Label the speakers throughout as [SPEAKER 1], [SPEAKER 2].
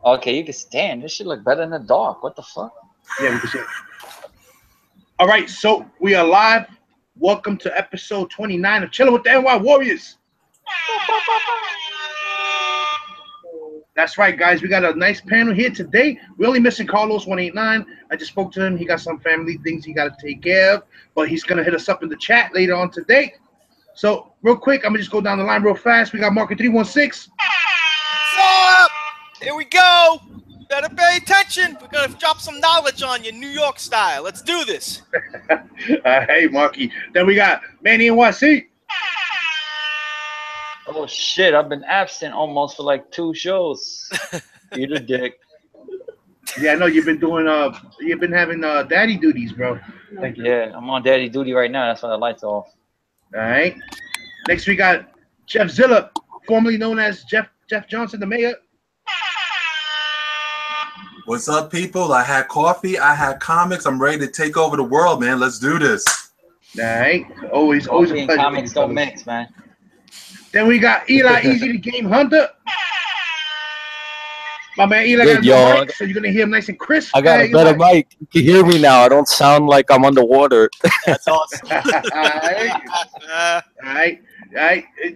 [SPEAKER 1] Okay, you can stand. This shit look better in the dark. What the fuck?
[SPEAKER 2] Yeah, we can see it. All right, so we are live. Welcome to episode 29 of Chillin' with the NY Warriors. That's right, guys. We got a nice panel here today. We're only missing Carlos 189. I just spoke to him. He got some family things he got to take care of, but he's going to hit us up in the chat later on today. So, real quick, I'm going to just go down the line real fast. We got Market 316.
[SPEAKER 3] What's up? Here we go. Better pay attention. We're going to drop some knowledge on you, New York style. Let's do this.
[SPEAKER 2] Hey, Marky. Then we got Manny NYC.
[SPEAKER 1] Oh shit! I've been absent almost for like 2 shows. Eat a dick.
[SPEAKER 2] Yeah, I know you've been doing you've been having daddy duties, bro.
[SPEAKER 1] Thank you. Yeah, I'm on daddy duty right now. That's why the lights off.
[SPEAKER 2] All right. Next we got Jeff Zilla, formerly known as Jeff Johnson, the mayor.
[SPEAKER 4] What's up, people? I had coffee. I had comics. I'm ready to take over the world, man. Let's do this.
[SPEAKER 2] All right. Always a
[SPEAKER 1] Coffee and
[SPEAKER 2] pleasure.
[SPEAKER 1] comics don't mix, man.
[SPEAKER 2] Then we got Eli Easy, the Game Hunter. My man Eli
[SPEAKER 5] Good,
[SPEAKER 2] got a mic, so you're gonna hear him nice and crisp.
[SPEAKER 5] I got a
[SPEAKER 2] Hey,
[SPEAKER 5] better
[SPEAKER 2] Eli.
[SPEAKER 5] mic. You can hear me now. I don't sound like I'm underwater.
[SPEAKER 3] That's awesome.
[SPEAKER 2] All right.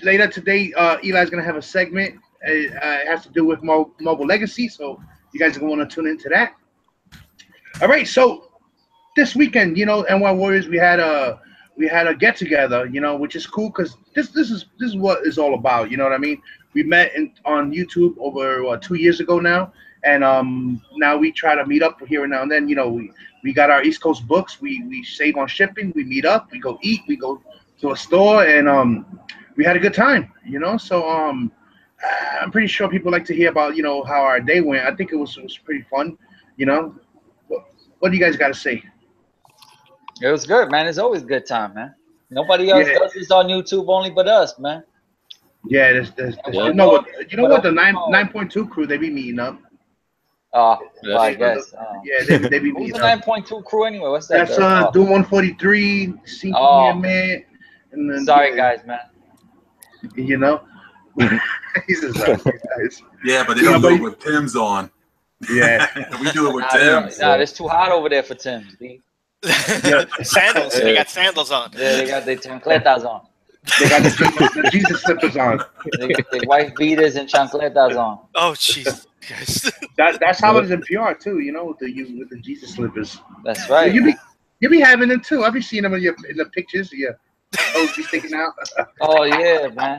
[SPEAKER 2] Later today, Eli's gonna have a segment. It has to do with mobile legacy, so you guys are gonna want to tune into that. All right. So this weekend, NY Warriors, we had a get together, which is cool because this is what it's all about. You know what I mean? We met on YouTube over 2 years ago now, and now we try to meet up here and now and then. We got our East Coast books. We save on shipping. We meet up. We go eat. We go to a store, and we had a good time. So I'm pretty sure people like to hear about how our day went. I think it was pretty fun. What do you guys got to say?
[SPEAKER 1] It was good, man. It's always a good time, man. Nobody else does this on YouTube, only but us, man.
[SPEAKER 2] Yeah, there's what the 9.2 crew, they be meeting up.
[SPEAKER 1] Well, I guess.
[SPEAKER 2] Yeah, they be
[SPEAKER 1] Who's
[SPEAKER 2] meeting
[SPEAKER 1] the
[SPEAKER 2] up.
[SPEAKER 1] 9.2 crew anyway? What's that?
[SPEAKER 2] That's Doom 143, Senior Man, and then
[SPEAKER 1] Sorry, guys, man.
[SPEAKER 2] He's just guys.
[SPEAKER 4] Yeah, but they don't do it with Tim's on.
[SPEAKER 2] Yeah,
[SPEAKER 4] we do it with Tim's.
[SPEAKER 1] Nah, it's too hot over there for Tim's, B.
[SPEAKER 2] yeah.
[SPEAKER 3] Sandals. They got sandals on.
[SPEAKER 1] Yeah, they got their chancletas on.
[SPEAKER 2] They got the Jesus slippers on.
[SPEAKER 1] They got their white beaters and chancletas on.
[SPEAKER 3] Oh, jeez.
[SPEAKER 2] That's how it is in PR too, with the Jesus slippers.
[SPEAKER 1] That's right.
[SPEAKER 2] You be having them too. I be seeing them in the pictures. Yeah, toes be sticking out.
[SPEAKER 1] Oh yeah, man.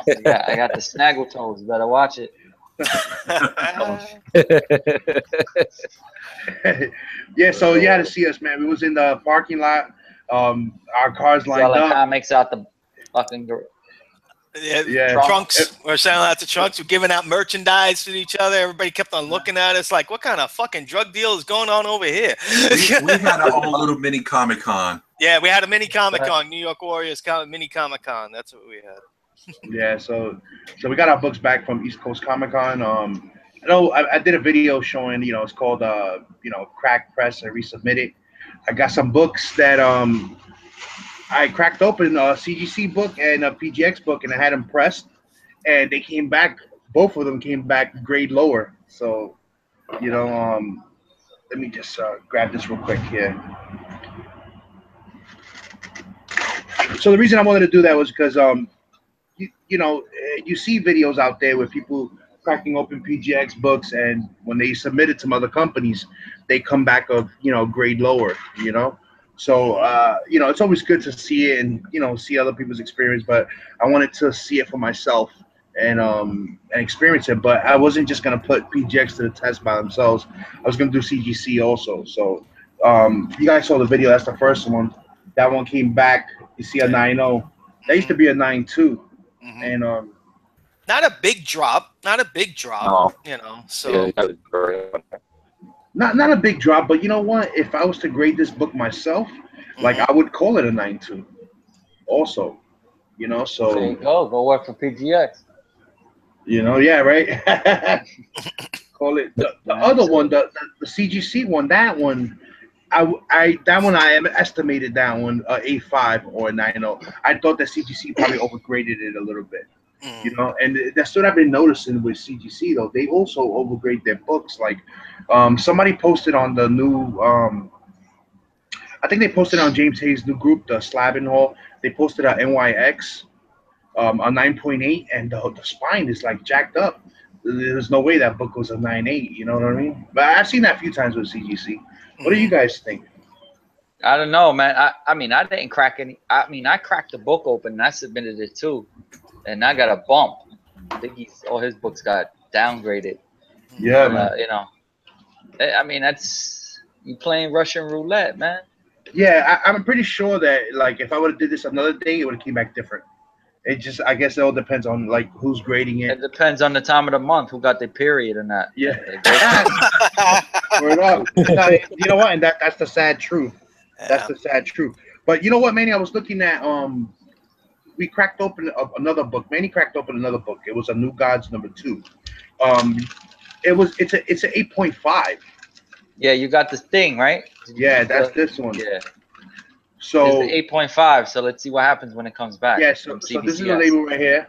[SPEAKER 1] Yeah, I got the snaggle toes. Better watch it.
[SPEAKER 2] Yeah, so you had to see us, man. We was in the parking lot. Our cars lined
[SPEAKER 1] Selling
[SPEAKER 2] up.
[SPEAKER 1] comics out the fucking.
[SPEAKER 3] Yeah. Trunks. We're selling out the trunks. We're giving out merchandise to each other. Everybody kept on looking at us like, what kind of fucking drug deal is going on over here?
[SPEAKER 4] We had our own little mini Comic Con.
[SPEAKER 3] Yeah, we had a mini Comic Con, New York Warriors mini Comic Con. That's what we had.
[SPEAKER 2] Yeah, so we got our books back from East Coast Comic Con. I know I did a video showing, it's called Crack Press and Resubmitted. I got some books that I cracked open, a CGC book and a PGX book, and I had them pressed, and they came back. Both of them came back grade lower. So, let me just grab this real quick here. So the reason I wanted to do that was because you see videos out there with people cracking open PGX books, and when they submit it to other companies, they come back of grade lower. So it's always good to see it and see other people's experience. But I wanted to see it for myself and experience it. But I wasn't just gonna put PGX to the test by themselves. I was gonna do CGC also. So you guys saw the video. That's the first one. That one came back. You see a 9.0. That used to be a 9.2. And
[SPEAKER 3] not a big drop,
[SPEAKER 5] No.
[SPEAKER 3] So
[SPEAKER 2] not a big drop, but you know what? If I was to grade this book myself, like I would call it a 9.2. Also, so
[SPEAKER 1] there you go work for PGX.
[SPEAKER 2] Yeah, right. Call it the other one, the CGC one. That one, I estimated that one a 5 or a 9.0. I thought that CGC probably overgraded it a little bit. You know, and that's what I've been noticing with CGC though. They also overgrade their books. Like, somebody posted on the new, I think they posted on James Hayes' new group, the Slabbing Hall. They posted on NYX, a 9.8, and the spine is like jacked up. There's no way that book was a 9.8. You know what I mean? But I've seen that a few times with CGC. What do you guys think?
[SPEAKER 1] I don't know, man. I mean, I didn't crack any. I mean, I cracked the book open and I submitted it too, and I got a bump. I think all his books got downgraded.
[SPEAKER 2] Yeah, man.
[SPEAKER 1] You know, I mean, that's you playing Russian roulette, man.
[SPEAKER 2] Yeah, I'm pretty sure that like if I would have did this another day, it would have came back different. It just, I guess it all depends on like who's grading it.
[SPEAKER 1] It depends on the time of the month, who got their period and that.
[SPEAKER 2] Yeah. Word up. You know what? And that's the sad truth. That's the sad truth. But you know what, Manny? I was looking at we cracked open another book. Manny cracked open another book. It was a New Gods #2. It's an 8.5.
[SPEAKER 1] Yeah, you got this thing, right?
[SPEAKER 2] Yeah, that's this one.
[SPEAKER 1] Yeah.
[SPEAKER 2] So
[SPEAKER 1] it's 8.5. So let's see what happens when it comes back.
[SPEAKER 2] Yeah. So this is the label right here.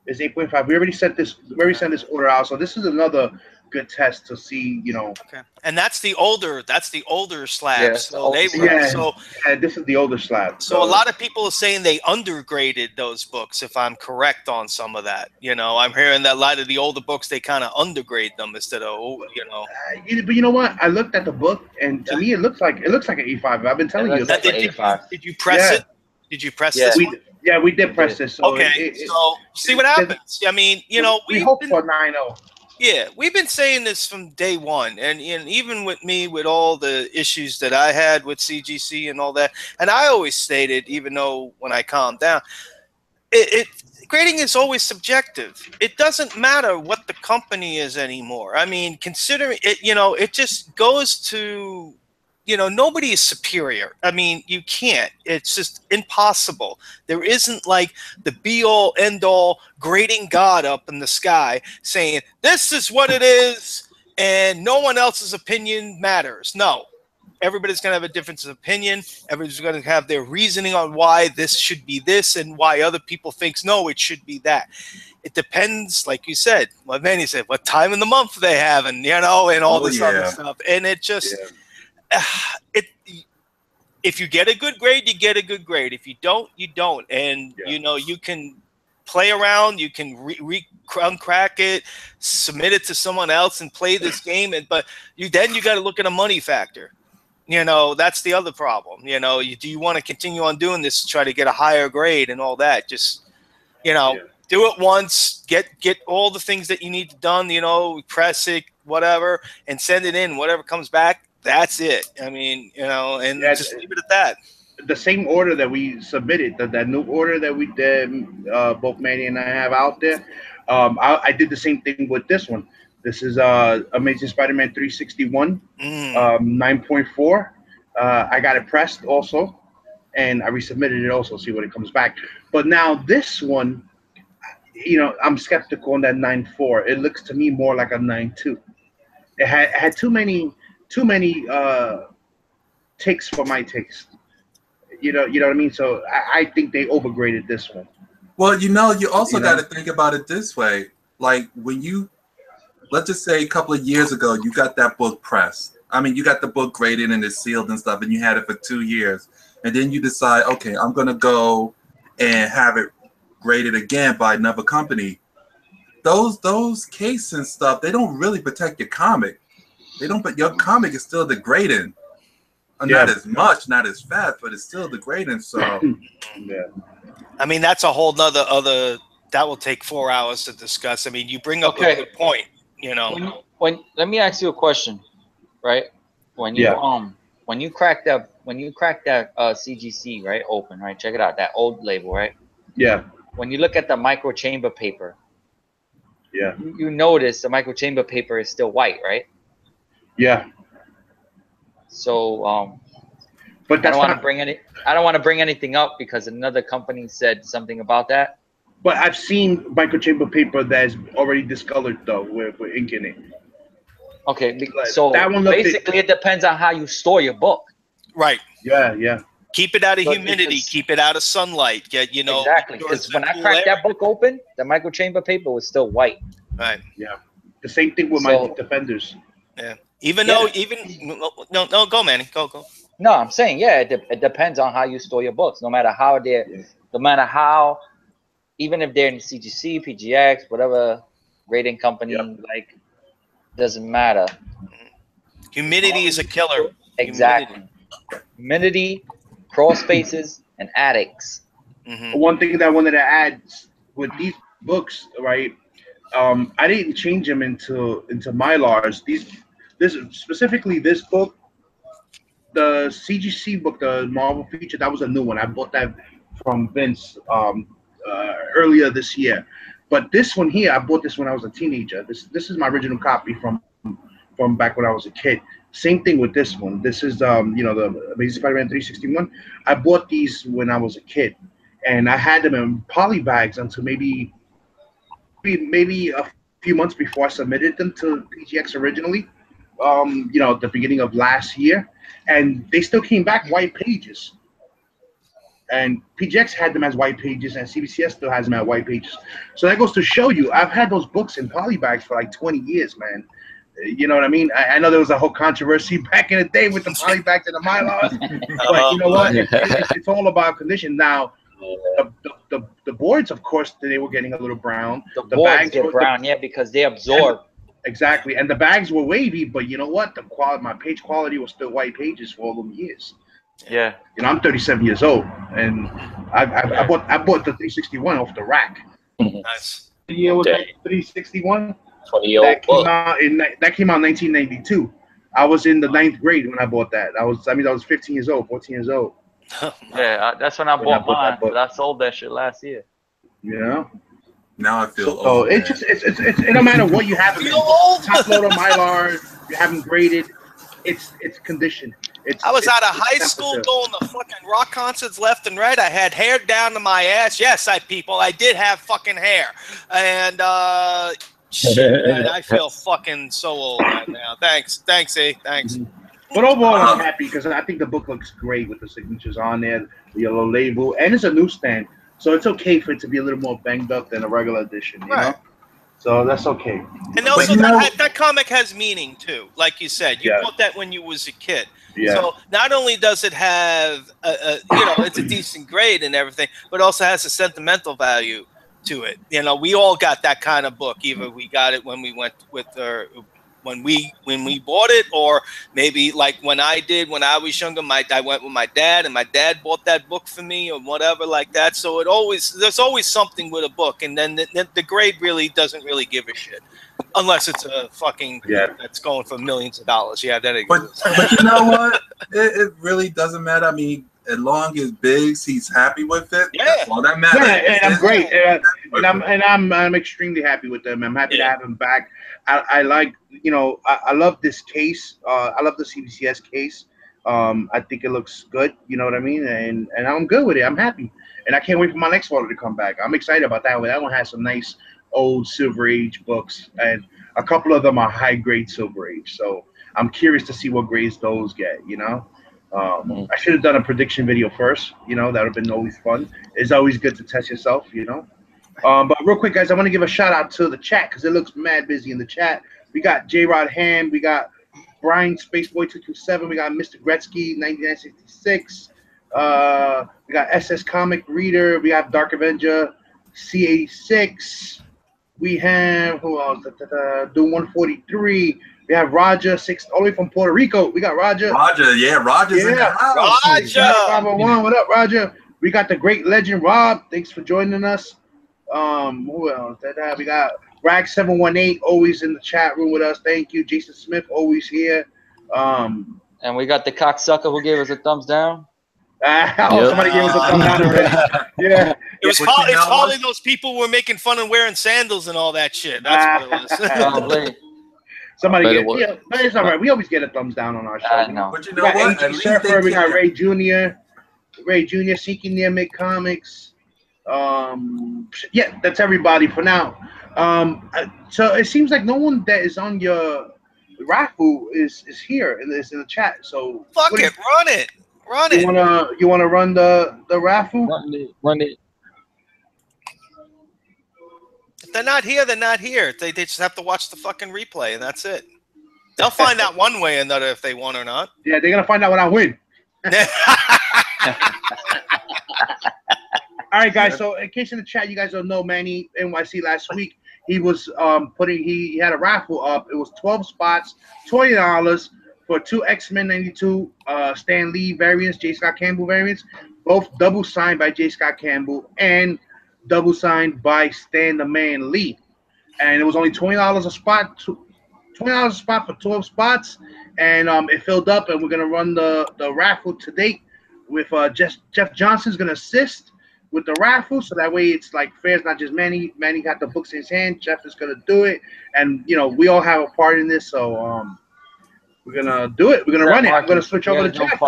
[SPEAKER 2] It's 8.5. We already sent this. We already sent this order out. So this is another good test to see. You know.
[SPEAKER 3] Okay. And that's the older. That's the older slabs.
[SPEAKER 1] Yeah,
[SPEAKER 3] so they were.
[SPEAKER 2] Yeah.
[SPEAKER 3] So
[SPEAKER 2] yeah, this is the older slab.
[SPEAKER 3] So a lot of people are saying they undergraded those books. If I'm correct on some of that, you know, I'm hearing that a lot of the older books they kind of undergrade them instead of, you know.
[SPEAKER 2] But you know what? I looked at the book, and to me, it looks like an E5. I've been telling you.
[SPEAKER 1] Like
[SPEAKER 3] did you press it? Did you press this?
[SPEAKER 2] We did press this. So
[SPEAKER 3] okay, so see what happens. I mean, you know,
[SPEAKER 2] we hope for 9.0.
[SPEAKER 3] Yeah, we've been saying this from day one, and even with me, with all the issues that I had with CGC and all that, and I always stated, even though when I calmed down, grading is always subjective. It doesn't matter what the company is anymore. I mean, considering it, you know, it just goes to, you know, nobody is superior. I mean, you can't. It's just impossible. There isn't like the be-all, end-all grading God up in the sky saying, this is what it is, and no one else's opinion matters. No. Everybody's going to have a difference of opinion. Everybody's going to have their reasoning on why this should be this and why other people think, no, it should be that. It depends, like you said, what Manny said, what time in the month they have, and, you know, and all this other stuff. And it just... Yeah. If you get a good grade, you get a good grade. If you don't, you don't. And you know, you can play around, you can uncrack it, submit it to someone else, and play this game. But you got to look at a money factor. You know, that's the other problem. You know, do you want to continue on doing this to try to get a higher grade and all that? Just, you know, do it once, get all the things that you need done. You know, press it, whatever, and send it in. Whatever comes back. That's it. I mean, you know, and just leave it at that.
[SPEAKER 2] The same order that we submitted, that new order that we did, both Manny and I have out there, I did the same thing with this one. This is Amazing Spider-Man 361, 9.4. I got it pressed also, and I resubmitted it also, see what it comes back. But now this one, you know, I'm skeptical on that 9.4. It looks to me more like a 9.2. It had too many takes for my taste. You know what I mean? So I think they overgraded this one.
[SPEAKER 4] Well, you know, you also got to think about it this way. Like when you, let's just say a couple of years ago, you got that book pressed. I mean, you got the book graded and it's sealed and stuff, and you had it for 2 years. And then you decide, okay, I'm going to go and have it graded again by another company. Those cases and stuff, they don't really protect your comic. They don't, but your comic is still degrading. Not as much, not as fast, but it's still degrading. So,
[SPEAKER 3] I mean, that's a whole nother that will take 4 hours to discuss. I mean, you bring up a good point. You know,
[SPEAKER 1] when let me ask you a question, right? When you when you crack that CGC right open, right? Check it out, that old label, right?
[SPEAKER 2] Yeah.
[SPEAKER 1] When you look at the micro chamber paper, you notice the micro chamber paper is still white, right?
[SPEAKER 2] Yeah.
[SPEAKER 1] So,
[SPEAKER 2] but
[SPEAKER 1] I don't want to bring anything up because another company said something about that.
[SPEAKER 2] But I've seen microchamber paper that's already discolored though, with ink in it.
[SPEAKER 1] Okay, so that one basically it depends on how you store your book.
[SPEAKER 3] Right.
[SPEAKER 2] Yeah.
[SPEAKER 3] Keep it out of
[SPEAKER 1] So
[SPEAKER 3] humidity.
[SPEAKER 1] because-
[SPEAKER 3] Keep it out of sunlight. Get
[SPEAKER 1] exactly, because when I cracked that book open, the micro chamber paper was still white.
[SPEAKER 3] Right.
[SPEAKER 2] Yeah. The same thing with my Defenders.
[SPEAKER 3] Yeah. Even though no, go Manny, go.
[SPEAKER 1] No, I'm saying it depends on how you store your books. No matter how even if they're in CGC, PGX, whatever grading company, like doesn't matter.
[SPEAKER 3] Humidity is a killer.
[SPEAKER 1] Exactly. Humidity, crawl spaces, and attics.
[SPEAKER 2] One thing that I wanted to add with these books, right? I didn't change them into Mylars. This specifically this book, the CGC book, the Marvel feature, that was a new one. I bought that from Vince earlier this year. But this one here, I bought this when I was a teenager. This is my original copy from back when I was a kid. Same thing with this one. This is the Amazing Spider-Man 361. I bought these when I was a kid, and I had them in poly bags until maybe a few months before I submitted them to PGX originally. At the beginning of last year, and they still came back white pages. And PGX had them as white pages, and CBCS still has them as white pages. So that goes to show you, I've had those books in poly bags for like 20 years, man. You know what I mean? I know there was a whole controversy back in the day with the poly bags and the Mylars, but you know what? It's all about condition. Now, the boards, of course, they were getting a little brown.
[SPEAKER 1] The boards get brown, because they absorb.
[SPEAKER 2] Exactly, and the bags were wavy, but you know what? My page quality was still white pages for all them years.
[SPEAKER 1] Yeah.
[SPEAKER 2] I'm 37 years old, and I bought the 361 off the rack.
[SPEAKER 3] Nice.
[SPEAKER 2] The year was 361.
[SPEAKER 5] 20-year-old
[SPEAKER 2] that came out in 1992. I was in the 9th grade when I bought that. I was 15 years old, 14 years old.
[SPEAKER 1] Yeah, that's when I bought mine, but I sold that shit last year.
[SPEAKER 2] Yeah.
[SPEAKER 4] Now I feel old.
[SPEAKER 2] So it don't matter what you have. Top loader Mylar, you haven't graded. It's conditioned.
[SPEAKER 3] I was out of high school going to fucking rock concerts left and right. I had hair down to my ass. Yes, I did have fucking hair. And shit, man, I feel fucking so old right now. Thanks, A. Thanks.
[SPEAKER 2] But overall, I'm happy because I think the book looks great with the signatures on there, the yellow label, and it's a newsstand. So it's okay for it to be a little more banged up than a regular edition, you know? So that's okay.
[SPEAKER 3] And also, that comic has meaning, too. Like you said, you bought that when you was a kid. Yeah. So not only does it have, it's a decent grade and everything, but also has a sentimental value to it. We all got that kind of book. Either we got it when we went with when we bought it, or maybe like when I did when I was younger, I went with my dad, and my dad bought that book for me or whatever like that. So there's always something with a book, and then the grade really doesn't really give a shit. Unless it's a fucking that's going for millions of dollars. Yeah, that exists.
[SPEAKER 4] But you know what? It really doesn't matter. I mean, as long as Biggs, he's happy with it. Yeah, that's all that matters.
[SPEAKER 2] Yeah, and I'm great. And I'm extremely happy with them. I'm happy to have him back. I like, I love this case. I love the CBCS case. I think it looks good. You know what I mean? And I'm good with it. I'm happy. And I can't wait for my next photo to come back. I'm excited about that one. That one has some nice old Silver Age books, and a couple of them are high grade Silver Age. So I'm curious to see what grades those get. I should have done a prediction video first. That would have been always fun. It's always good to test yourself. But real quick, guys, I want to give a shout out to the chat because it looks mad busy in the chat. We got J Rod Ham, we got Brian Spaceboy 227, we got Mr. Gretzky 1966, we got SS Comic Reader, we have Dark Avenger C86. We have who else? Doom 143. We have Roger 6 all the way from Puerto Rico. We got Roger.
[SPEAKER 4] Roger's in the house.
[SPEAKER 3] Roger.
[SPEAKER 2] 501. What up, Roger? We got the great legend Rob. Thanks for joining us. Who else? We got Rag 718 always in the chat room with us. Thank you. Jason Smith always here.
[SPEAKER 1] And we got the cocksucker who gave us a thumbs down.
[SPEAKER 2] Somebody gave us a thumbs down already. Yeah.
[SPEAKER 3] It's probably those people who were making fun and wearing sandals and all that shit. That's what it was.
[SPEAKER 2] Somebody but it's all right. We always get a thumbs down on our show.
[SPEAKER 4] But you know what?
[SPEAKER 2] AG Surfer, we got Ray Jr., Seeking Near Mid Comics. That's everybody for now. So it seems like no one that is on your raffle is here and is in the chat. So
[SPEAKER 3] fuck it, run it. Run
[SPEAKER 2] You
[SPEAKER 3] it.
[SPEAKER 2] wanna run the raffle?
[SPEAKER 5] Run it.
[SPEAKER 3] If they're not here, they're not here. They just have to watch the fucking replay, and that's it. They'll find out one way or another if they won or not.
[SPEAKER 2] Yeah, they're gonna find out when I win. All right, guys. So in case in the chat, you guys don't know, Manny NYC last week he was he had a raffle up. It was 12 spots, $20 for 2 X-Men 92 Stan Lee variants, J. Scott Campbell variants, both double signed by J. Scott Campbell and double signed by Stan the Man Lee. And it was only $20 a spot, $20 a spot for 12 spots, and it filled up. And we're gonna run the raffle today with Jeff Johnson's gonna assist with the raffle, so that way it's like fair. It's not just Manny. Manny got the books in his hand. Jeff is gonna do it, and we all have a part in this. So we're gonna do it. We're gonna run it. I'm gonna switch over to Jeff.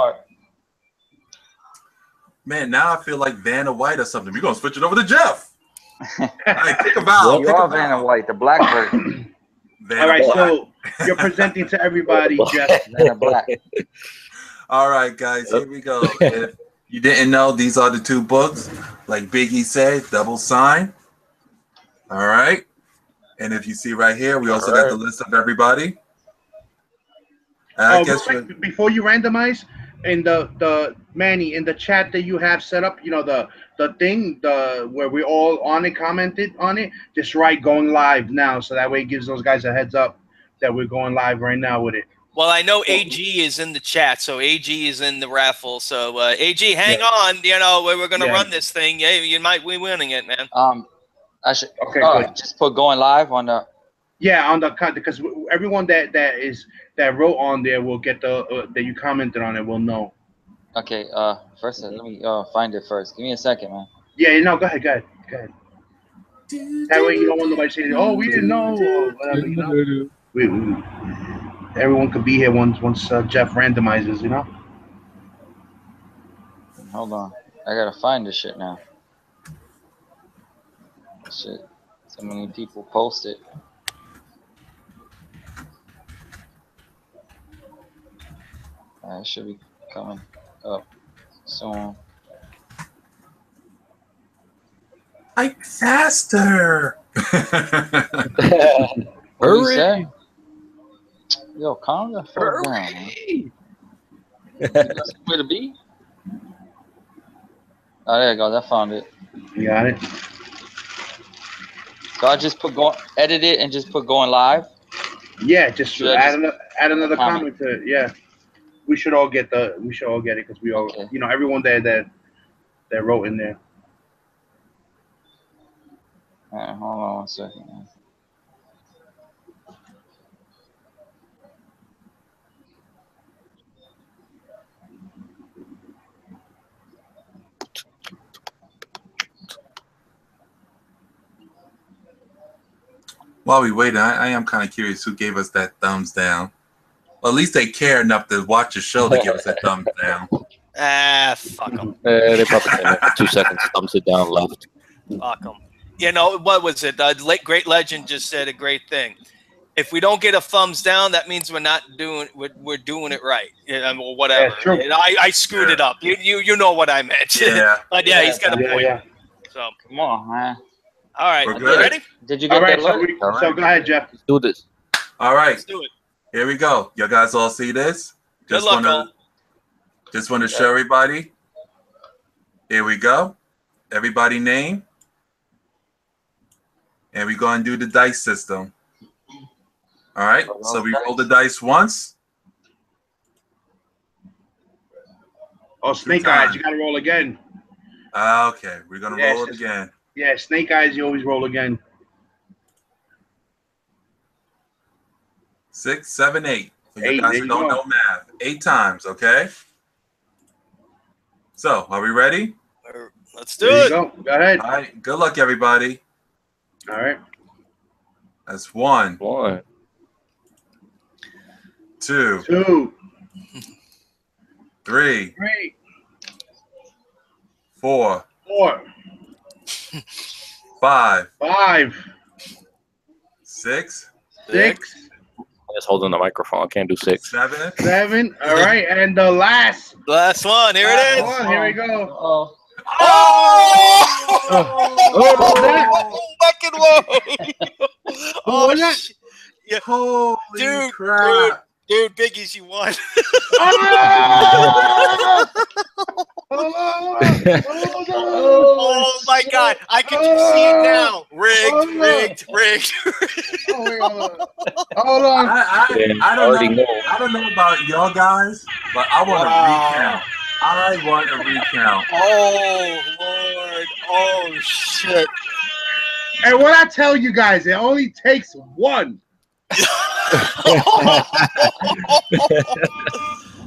[SPEAKER 4] Man, now I feel like Vanna White or something. We're gonna switch it over to Jeff. Right, think about
[SPEAKER 1] you are Vanna White, the black version.
[SPEAKER 2] All right, so you're presenting to everybody, Jeff.
[SPEAKER 1] Vanna Black.
[SPEAKER 4] All right, guys, here we go. If you didn't know, these are the 2 books. Like Biggie said, double sign. All right. And if you see right here, we also got the list of everybody. I guess
[SPEAKER 2] before you randomize, in the Manny, in the chat that you have set up, the thing, where we all on it, commented on it, just write going live now, so that way it gives those guys a heads up that we're going live right now with it.
[SPEAKER 3] Well, I know AG is in the chat, so AG is in the raffle. So AG, hang on. We're going to run this thing. Yeah, you might be winning it, man.
[SPEAKER 1] I should just put going live on the.
[SPEAKER 2] Yeah, on the because everyone that wrote on there will get that you commented on it will know.
[SPEAKER 1] Okay. First, let me find it first. Give me a second, man.
[SPEAKER 2] Yeah. No. Go ahead. That way you don't want nobody saying, "Oh, we didn't know," or whatever. Everyone could be here once Jeff randomizes,
[SPEAKER 1] Hold on, I gotta find this shit now. Shit, so many people post it. It should be coming up soon.
[SPEAKER 4] Like faster.
[SPEAKER 1] Hurry! Yo, calm the fuck down, man. Where to be? Oh, there you go. I found it.
[SPEAKER 2] You got it.
[SPEAKER 1] So I just edit it and just put going live.
[SPEAKER 2] Yeah, just add another comment to it. Yeah, we should all get it because we all, everyone that wrote in there.
[SPEAKER 1] All right, hold on 1 second, man.
[SPEAKER 4] While we wait, I am kind of curious who gave us that thumbs down. Well, at least they care enough to watch the show to give us that thumbs down.
[SPEAKER 3] Fuck them.
[SPEAKER 5] They probably came in for 2 seconds, thumbs it down, left.
[SPEAKER 3] Fuck them. What was it? Great Legend just said a great thing. If we don't get a thumbs down, that means we're doing it right. Or whatever.
[SPEAKER 2] Yeah,
[SPEAKER 3] I screwed it up. You know what I meant.
[SPEAKER 4] Yeah.
[SPEAKER 3] But yeah, he's got a point.
[SPEAKER 2] Yeah.
[SPEAKER 3] So
[SPEAKER 1] come on, man.
[SPEAKER 3] All right,
[SPEAKER 4] we're
[SPEAKER 3] you
[SPEAKER 4] good.
[SPEAKER 3] ready?
[SPEAKER 1] Did you get that alert?
[SPEAKER 2] So go ahead, Jeff.
[SPEAKER 5] Let's do this.
[SPEAKER 4] All right.
[SPEAKER 3] Let's do it.
[SPEAKER 4] Here we go. You guys all see this?
[SPEAKER 3] Good luck, all.
[SPEAKER 4] Just want to show everybody. Here we go. Everybody name. And we're going to do the dice system. All right. So we roll the dice once.
[SPEAKER 2] Oh, Snake Eyes, you got to roll again.
[SPEAKER 4] Okay. We're going to roll it again.
[SPEAKER 2] Yeah, Snake Eyes, you always roll again.
[SPEAKER 4] 6, 7, 8. For you
[SPEAKER 2] 8,
[SPEAKER 4] guys who don't know math. 8 times, okay? So, are we ready?
[SPEAKER 3] Let's do it.
[SPEAKER 2] Go ahead.
[SPEAKER 4] All right. Good luck, everybody.
[SPEAKER 2] All right.
[SPEAKER 4] That's 1.
[SPEAKER 5] 1.
[SPEAKER 4] 2.
[SPEAKER 2] 2.
[SPEAKER 4] 3.
[SPEAKER 2] 3.
[SPEAKER 4] 4.
[SPEAKER 2] 4.
[SPEAKER 4] 5.
[SPEAKER 2] 5.
[SPEAKER 4] 6.
[SPEAKER 2] 6.
[SPEAKER 5] Just holding the microphone. I can't do 6.
[SPEAKER 4] 7.
[SPEAKER 2] 7. All right, and the last
[SPEAKER 3] one. Here it is.
[SPEAKER 2] one. Here we go.
[SPEAKER 1] Oh,
[SPEAKER 3] Fucking way.
[SPEAKER 2] was that?
[SPEAKER 3] Shit. Yeah.
[SPEAKER 4] Holy
[SPEAKER 3] Dude,
[SPEAKER 4] crap.
[SPEAKER 3] Dude, Biggies, you won. Oh my God! I can just see it now. Rigged.
[SPEAKER 2] Hold on.
[SPEAKER 4] I don't know about y'all guys, but I want a recount. I want a recount.
[SPEAKER 3] Oh Lord! Oh shit!
[SPEAKER 2] And what I tell you guys, it only takes one.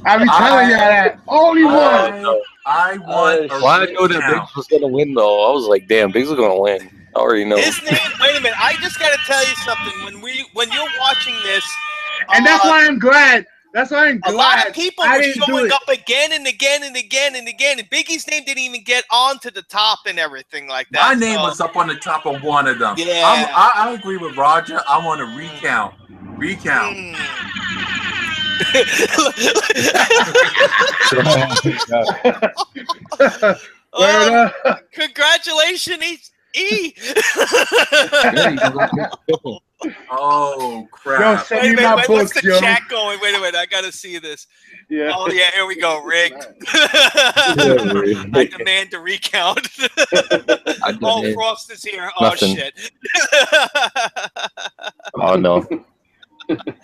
[SPEAKER 2] I be telling y'all that. Only one.
[SPEAKER 4] I want a
[SPEAKER 5] Well, I knew that
[SPEAKER 4] recount.
[SPEAKER 5] Biggs was gonna win though. I was like, damn, Biggs is gonna win. I already know.
[SPEAKER 3] His name. Wait a minute. I just got to tell you something. When you're watching this,
[SPEAKER 2] And that's why I'm glad. That's why I'm glad.
[SPEAKER 3] a lot of people
[SPEAKER 2] I
[SPEAKER 3] were
[SPEAKER 2] didn't do
[SPEAKER 3] showing
[SPEAKER 2] it.
[SPEAKER 3] up again and again and again and again, and Biggie's name didn't even get onto the top and everything like that.
[SPEAKER 4] My name was up on the top of one of them.
[SPEAKER 3] Yeah.
[SPEAKER 4] I agree with Roger. I want a recount. Recount.
[SPEAKER 3] Congratulations, E.
[SPEAKER 4] Oh crap!
[SPEAKER 2] Yo, send me my
[SPEAKER 3] what's
[SPEAKER 2] books,
[SPEAKER 3] the
[SPEAKER 2] yo.
[SPEAKER 3] chat going? Wait a minute, I gotta see this.
[SPEAKER 2] Yeah.
[SPEAKER 3] Oh yeah, here we go. Rigged. I demand to recount. Oh, Frost is here.
[SPEAKER 5] Nothing.
[SPEAKER 3] Oh shit.
[SPEAKER 5] Oh no,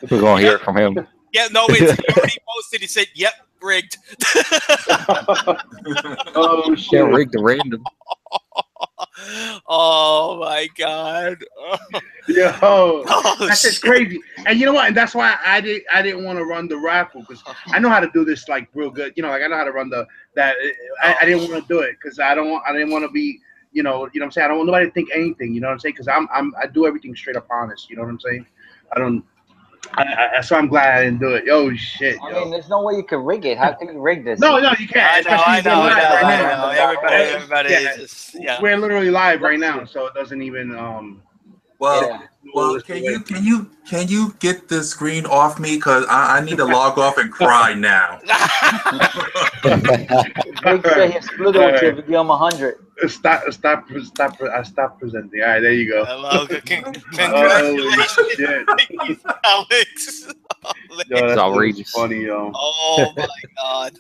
[SPEAKER 5] we're gonna hear it from him.
[SPEAKER 3] Yeah, no, he already posted. He said, "Yep, rigged."
[SPEAKER 2] Oh
[SPEAKER 5] Can't
[SPEAKER 2] shit.
[SPEAKER 5] rig the random.
[SPEAKER 3] Oh my God.
[SPEAKER 2] Yo,
[SPEAKER 3] Oh,
[SPEAKER 2] that's just
[SPEAKER 3] shit.
[SPEAKER 2] crazy. And you know what? And that's why I didn't want to run the raffle because I know how to do this like real good. You know, like I know how to run that. I didn't want to do it because I didn't want to be. You know what I'm saying? I don't want nobody to think anything. You know what I'm saying? Because I do everything straight up honest. You know what I'm saying? So I'm glad I didn't do it. Yo, shit.
[SPEAKER 1] I
[SPEAKER 2] Yo.
[SPEAKER 1] mean, there's no way you can rig it. How can you rig this?
[SPEAKER 2] No, you can't.
[SPEAKER 3] I
[SPEAKER 2] Especially
[SPEAKER 3] know.
[SPEAKER 2] we're live right now.
[SPEAKER 3] Everybody
[SPEAKER 2] Yeah.
[SPEAKER 3] is just,
[SPEAKER 2] We're literally live right now, so it doesn't even.
[SPEAKER 4] Well, can you get the screen off me? Cause I need to log off and cry now.
[SPEAKER 1] Big say he split it with you if you give him 100.
[SPEAKER 2] Stop presenting. All right, there you go.
[SPEAKER 3] Well,
[SPEAKER 2] Congratulations,
[SPEAKER 3] Alex.
[SPEAKER 2] Yo, that's
[SPEAKER 5] outrageous.
[SPEAKER 2] funny, yo.
[SPEAKER 3] Oh my God.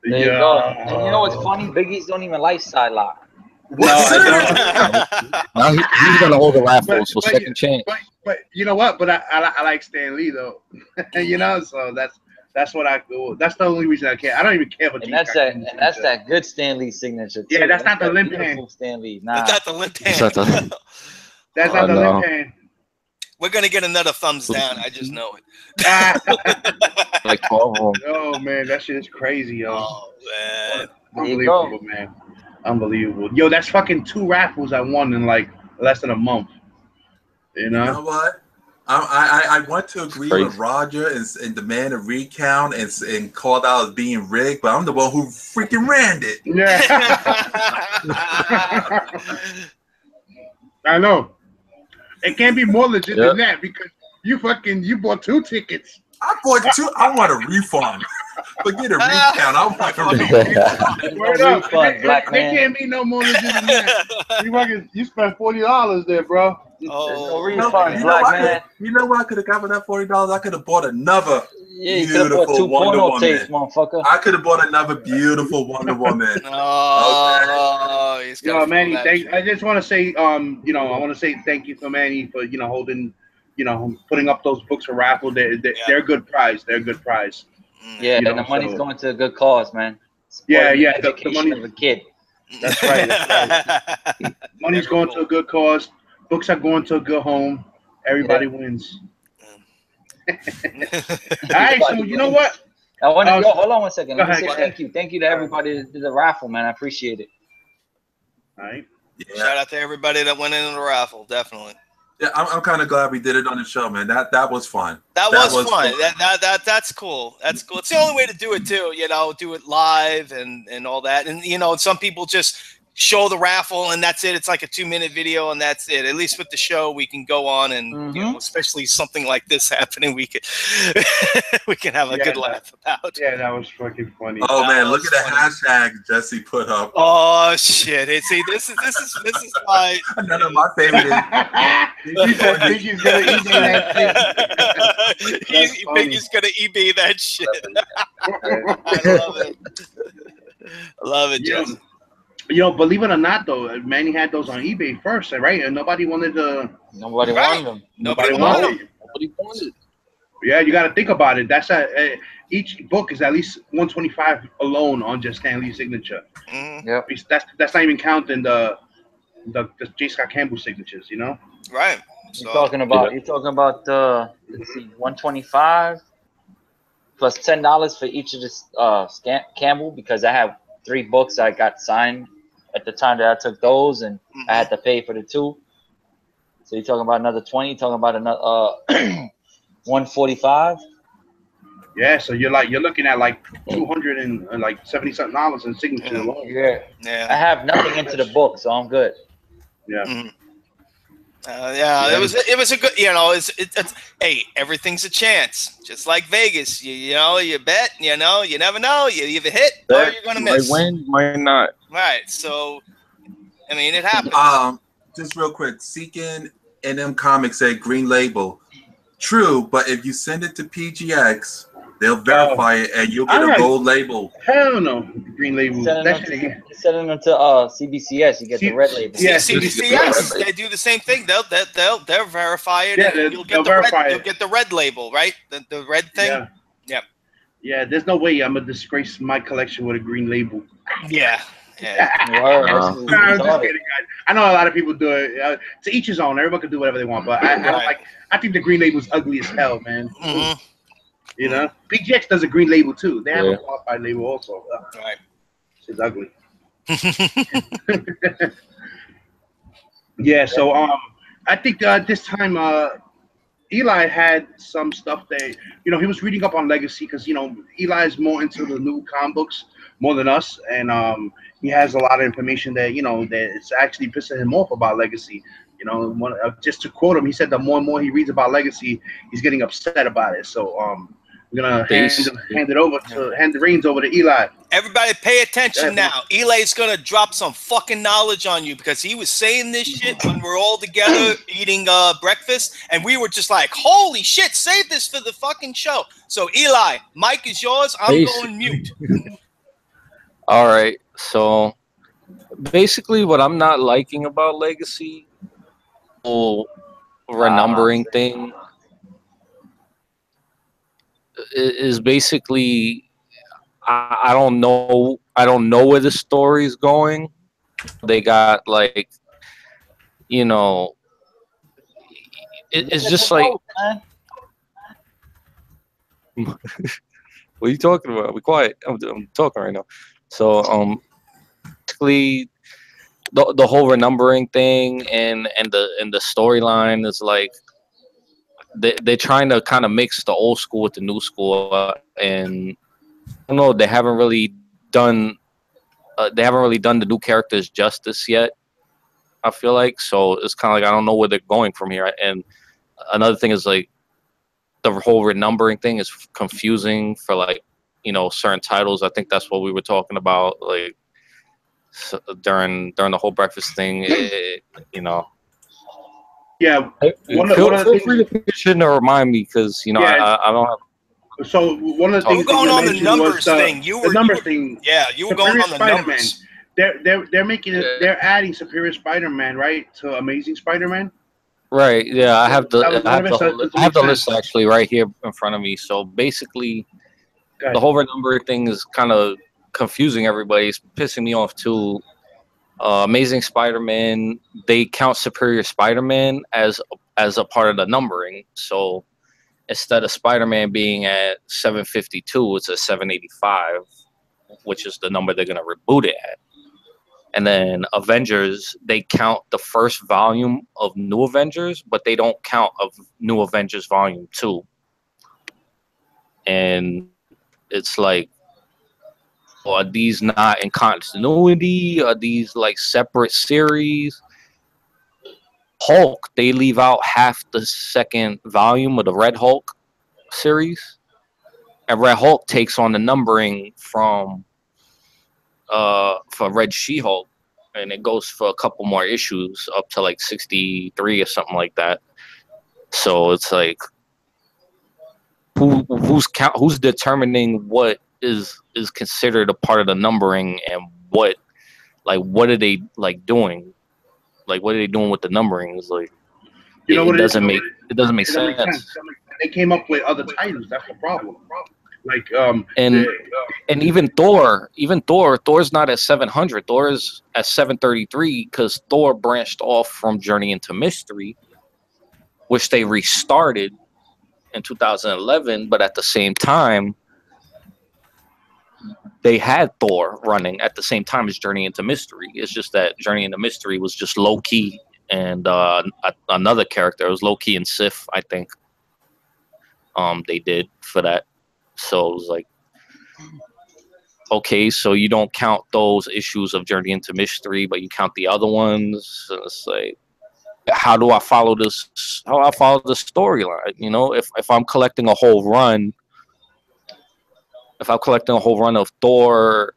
[SPEAKER 1] There you go. And you know what's funny? Biggies don't even like side lock.
[SPEAKER 2] No, I
[SPEAKER 5] Now he's gonna hold the raffle,
[SPEAKER 2] But-
[SPEAKER 5] so
[SPEAKER 2] but-
[SPEAKER 5] second chance.
[SPEAKER 2] but you know what? But I like Stan Lee though. You know, so that's what I go. That's the only reason I care. I don't even care for.
[SPEAKER 1] And that's that good Stan Lee signature. Too.
[SPEAKER 2] Yeah, that's not the
[SPEAKER 1] that
[SPEAKER 2] limp
[SPEAKER 1] beautiful
[SPEAKER 2] hand.
[SPEAKER 1] Stan Lee.
[SPEAKER 3] That's
[SPEAKER 1] Nah.
[SPEAKER 3] not the limp
[SPEAKER 5] It's not
[SPEAKER 3] hand.
[SPEAKER 5] the-
[SPEAKER 2] That's not the
[SPEAKER 5] no.
[SPEAKER 2] limp hand.
[SPEAKER 3] We're gonna get another thumbs down. I just know it.
[SPEAKER 5] Like 12 of them.
[SPEAKER 2] Oh man, that shit is crazy, yo.
[SPEAKER 3] Oh man.
[SPEAKER 1] There you go.
[SPEAKER 2] Unbelievable, man. Unbelievable. Yo, that's fucking 2 raffles I won in like less than a month. You know?
[SPEAKER 4] You know what? I want to agree
[SPEAKER 5] Crazy.
[SPEAKER 4] with Roger and demand a recount and called out as being rigged, but I'm the one who freaking ran it.
[SPEAKER 2] Yeah. I know. It can't be more legit than that because you bought 2 tickets.
[SPEAKER 4] I bought 2. I want a refund. Forget a recount. I want a refund.
[SPEAKER 2] Word
[SPEAKER 1] No
[SPEAKER 2] up.
[SPEAKER 1] refund, black
[SPEAKER 2] It
[SPEAKER 1] man.
[SPEAKER 2] can't be no more legit than that. You spent $40 there, bro.
[SPEAKER 3] Oh,
[SPEAKER 1] There's no refund, black man.
[SPEAKER 4] You know what I could have got for that $40? I could have bought another
[SPEAKER 1] Yeah, you could have bought 2
[SPEAKER 4] beautiful Wonder
[SPEAKER 1] porno
[SPEAKER 4] Woman.
[SPEAKER 1] tapes, motherfucker.
[SPEAKER 4] I could have bought another beautiful Wonder Woman.
[SPEAKER 3] Oh, he's got
[SPEAKER 2] Yo, Manny, I just want to say, I want to say thank you for Manny for, holding, putting up those books for raffle. They're a good prize. They're a good prize.
[SPEAKER 1] Yeah,
[SPEAKER 2] You
[SPEAKER 1] and
[SPEAKER 2] know,
[SPEAKER 1] the money's
[SPEAKER 2] so-
[SPEAKER 1] going to a good cause, man.
[SPEAKER 2] Yeah,
[SPEAKER 1] Supporting
[SPEAKER 2] yeah,
[SPEAKER 1] the
[SPEAKER 2] the
[SPEAKER 1] education
[SPEAKER 2] money-
[SPEAKER 1] of a kid.
[SPEAKER 2] That's right. Money's going to a good cause. Books are going to a good home. Everybody wins. All right, so you know what?
[SPEAKER 1] I want to hold on one second. Let me
[SPEAKER 2] Go
[SPEAKER 1] say
[SPEAKER 2] ahead.
[SPEAKER 1] thank you. Thank you to everybody that did the raffle, man. I appreciate it.
[SPEAKER 2] All right.
[SPEAKER 4] Yeah,
[SPEAKER 3] Shout out to everybody that went into the raffle. Definitely.
[SPEAKER 4] yeah, I'm kind of glad we did it on the show, man. That was fun.
[SPEAKER 3] That was fun. That's cool. That's cool. It's the only way to do it too. Do it live and all that. And some people just show the raffle and that's it. It's like a 2-minute video and that's it. At least with the show, we can go on and you know, especially something like this happening, we could we can have a good laugh about.
[SPEAKER 2] Yeah, that was fucking funny.
[SPEAKER 4] Oh man, look at the hashtag Jesse put up.
[SPEAKER 3] Oh shit! See, this is my
[SPEAKER 4] none of my favorite.
[SPEAKER 2] He said Biggie's gonna eBay that shit.
[SPEAKER 3] Biggie's gonna eBay that shit. I love it. I love it, Jesse.
[SPEAKER 2] You know, believe it or not, though, Manny had those on eBay first, right? And nobody wanted to.
[SPEAKER 1] Nobody wanted them.
[SPEAKER 2] Nobody wanted them.
[SPEAKER 1] Nobody wanted.
[SPEAKER 2] Yeah, you got to think about it. That's each book is at least $125 alone on just Stan Lee's signature.
[SPEAKER 1] Yeah,
[SPEAKER 2] that's not even counting the J. Scott Campbell signatures. You know.
[SPEAKER 3] Right.
[SPEAKER 1] You're talking about let's see, $125 plus $10 for each of the Campbell, because I have 3 books I got signed at the time that I took those, and I had to pay for the 2. So you're talking about another 20. You're talking about another 145.
[SPEAKER 2] Yeah, so you're looking at like $270-something in signature alone.
[SPEAKER 3] Yeah.
[SPEAKER 1] I have nothing into the book, so I'm good.
[SPEAKER 2] Yeah.
[SPEAKER 3] It was a good, you know, it's hey, everything's a chance, just like Vegas. You know, you bet, you know, you never know. You either hit or you're gonna miss.
[SPEAKER 5] Might win, might not.
[SPEAKER 3] Right. So, I mean, it happens.
[SPEAKER 4] Just real quick, Seekin NM Comics said Green Label. True, but if you send it to PGX, they'll verify it and you'll get a gold label.
[SPEAKER 2] Hell no, Green Label.
[SPEAKER 1] Sending them to CBCS, you get the red label.
[SPEAKER 3] Yeah, CBCS, they do the same thing. They'll verify it.
[SPEAKER 2] Yeah,
[SPEAKER 3] and you'll get the red label, right? The red thing.
[SPEAKER 2] Yeah. Yeah, there's no way I'm gonna disgrace my collection with a Green Label.
[SPEAKER 3] Yeah.
[SPEAKER 2] I'm just kidding, guys. I know a lot of people do it. To each his own. Everyone can do whatever they want, but I don't like. I think the Green Label's ugly as hell, man. You know, PGX does a Green Label too. They have a qualified label also.
[SPEAKER 3] Right.
[SPEAKER 2] It's ugly. Yeah. So I think this time Eli had some stuff that, you know, he was reading up on Legacy because, you know, Eli is more into the new comic books more than us, and he has a lot of information that, you know, that it's actually pissing him off about Legacy. You know, just to quote him, he said the more and more he reads about Legacy, he's getting upset about it. So we're gonna hand the reins over to Eli.
[SPEAKER 3] Everybody pay attention now. Eli's gonna drop some fucking knowledge on you, because he was saying this shit when we're all together eating breakfast, and we were just like, holy shit, save this for the fucking show. So Eli, mic is yours. I'm going mute.
[SPEAKER 5] All right. So basically what I'm not liking about Legacy, whole renumbering thing, is basically I don't know where the story's going. They got, like, you know, it's just like, what are you talking about? Be quiet. I'm talking right now. So basically the whole renumbering thing and the storyline is like they're trying to kind of mix the old school with the new school, and I don't know, they haven't really done the new characters justice yet, I feel like. So it's kind of like I don't know where they're going from here. And another thing is, like, the whole renumbering thing is confusing for, like, you know, certain titles. I think that's what we were talking about, like, during the whole breakfast thing. You know.
[SPEAKER 2] Yeah.
[SPEAKER 5] Feel free to petition to remind me, because, you know, I don't have.
[SPEAKER 2] So one of the things
[SPEAKER 3] we're going on the numbers thing.
[SPEAKER 2] The numbers thing.
[SPEAKER 3] Yeah, you were going on the numbers.
[SPEAKER 2] They're making it. They're adding Superior Spider-Man, right, to Amazing Spider-Man.
[SPEAKER 5] Right. Yeah, I have the list actually right here in front of me. So basically, the whole renumber thing is kind of confusing everybody. It's pissing me off too. Amazing Spider-Man, they count Superior Spider-Man as a part of the numbering. So instead of Spider-Man being at 752, it's at 785, which is the number they're gonna reboot it at. And then Avengers, they count the first volume of New Avengers, but they don't count of New Avengers Volume 2. And it's like, Are these not in continuity? Are these like separate series? Hulk, they leave out half the second volume of the Red Hulk series, and Red Hulk takes on the numbering from for Red She-Hulk, and it goes for a couple more issues up to like 63 or something like that. So it's like who's determining what is considered a part of the numbering, and what are they like doing? Like what are they doing with the numbering? It's like it doesn't make sense.
[SPEAKER 2] They came up with other titles. That's the problem. Like
[SPEAKER 5] and even Thor's not at 700. Thor is at 733 because Thor branched off from Journey into Mystery, which they restarted in 2011. But at the same time, they had Thor running at the same time as Journey into Mystery. It's just that Journey into Mystery was just low key, and another character was low key and Sif, I think. They did for that. So it was like, okay, so you don't count those issues of Journey into Mystery, but you count the other ones. And it's like, how do I follow this? How do I follow the storyline? You know, if I'm collecting a whole run, of Thor,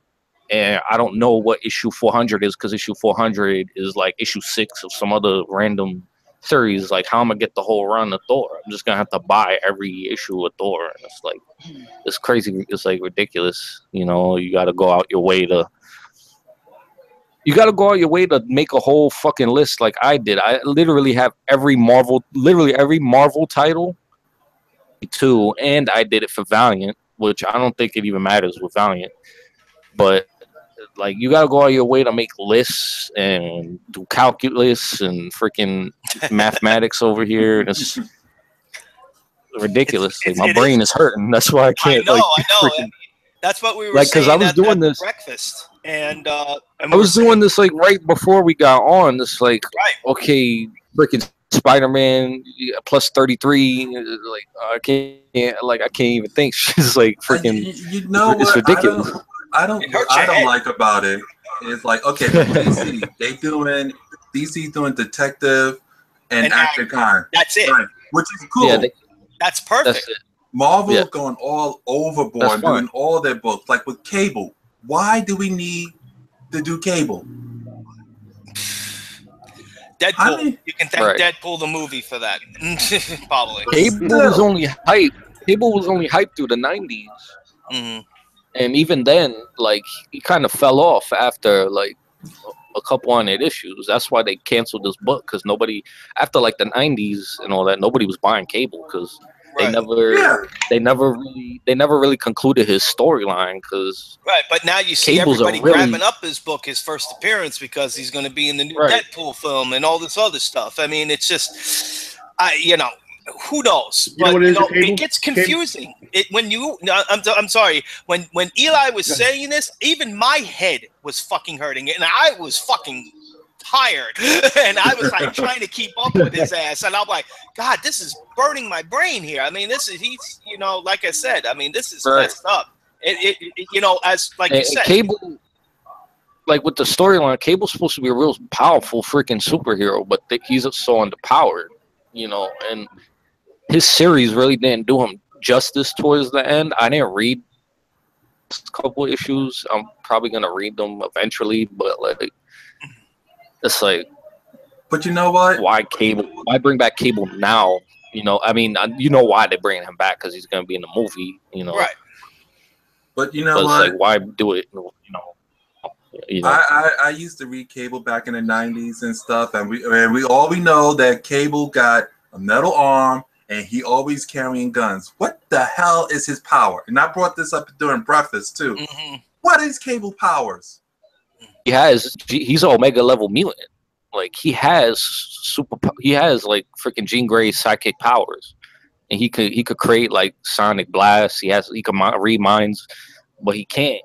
[SPEAKER 5] and I don't know what issue 400 is because issue 400 is like issue 6 of some other random series, like how am I gonna get the whole run of Thor? I'm just gonna have to buy every issue of Thor, and it's like, it's crazy. It's like ridiculous. You know, you got to go out your way to make a whole fucking list like I did. I literally have every Marvel title too, and I did it for Valiant, which I don't think it even matters with Valiant. But like, you gotta go out your way to make lists and do calculus and freaking mathematics over here, and it's ridiculous. My brain is hurting. That's why I can't.
[SPEAKER 3] I know. That's what we were saying. Because I was doing this breakfast, and I
[SPEAKER 5] was doing this like right before we got on. This like, okay, freaking Spider-Man plus 33. Like I can't even think. She's like freaking.
[SPEAKER 4] You know
[SPEAKER 5] it's
[SPEAKER 4] what?
[SPEAKER 5] ridiculous.
[SPEAKER 4] I don't like about it. It's like, okay, DC, DC's doing detective and action crime.
[SPEAKER 3] That's it.
[SPEAKER 4] Right, which is cool.
[SPEAKER 3] Yeah, that's perfect.
[SPEAKER 4] That's Marvel going all overboard, doing all their books. Like with Cable, why do we need to do Cable?
[SPEAKER 3] Deadpool. I mean, you can thank Deadpool the movie for that. Probably.
[SPEAKER 5] Cable was only hype. Cable was only hyped through the 90s. Mm-hmm. And even then, like, he kind of fell off after like a couple 100 issues. That's why they canceled this book, because nobody, after like the 90s and all that, nobody was buying Cable because they never really concluded his storyline. Because
[SPEAKER 3] but now you see everybody grabbing up his book, his first appearance, because he's going to be in the new Deadpool film and all this other stuff. I mean, it's just, who knows? But, it gets confusing. I'm sorry. When Eli was saying this, even my head was fucking hurting, and I was fucking tired, and I was like trying to keep up with his ass, and I'm like, God, this is burning my brain here. I mean, he's like I said, I mean, this is messed up. As like you said,
[SPEAKER 5] Cable. Like with the storyline, Cable's supposed to be a real powerful freaking superhero, but he's so underpowered, and his series really didn't do him justice towards the end. I didn't read a couple issues. I'm probably gonna read them eventually, but like, it's like,
[SPEAKER 4] but you know what?
[SPEAKER 5] Why Cable? Why bring back Cable now? I mean, why they're bringing him back, because he's gonna be in the movie.
[SPEAKER 3] Right.
[SPEAKER 4] But you know what?
[SPEAKER 5] It's like, why do it?
[SPEAKER 4] I used to read Cable back in the 90s and stuff, and we know that Cable got a metal arm, and he always carrying guns. What the hell is his power? And I brought this up during breakfast too. Mm-hmm. What is Cable powers?
[SPEAKER 5] He's an Omega level mutant. Like he has like freaking Jean Grey's psychic powers, and he could create like sonic blasts. He can read minds, but he can't,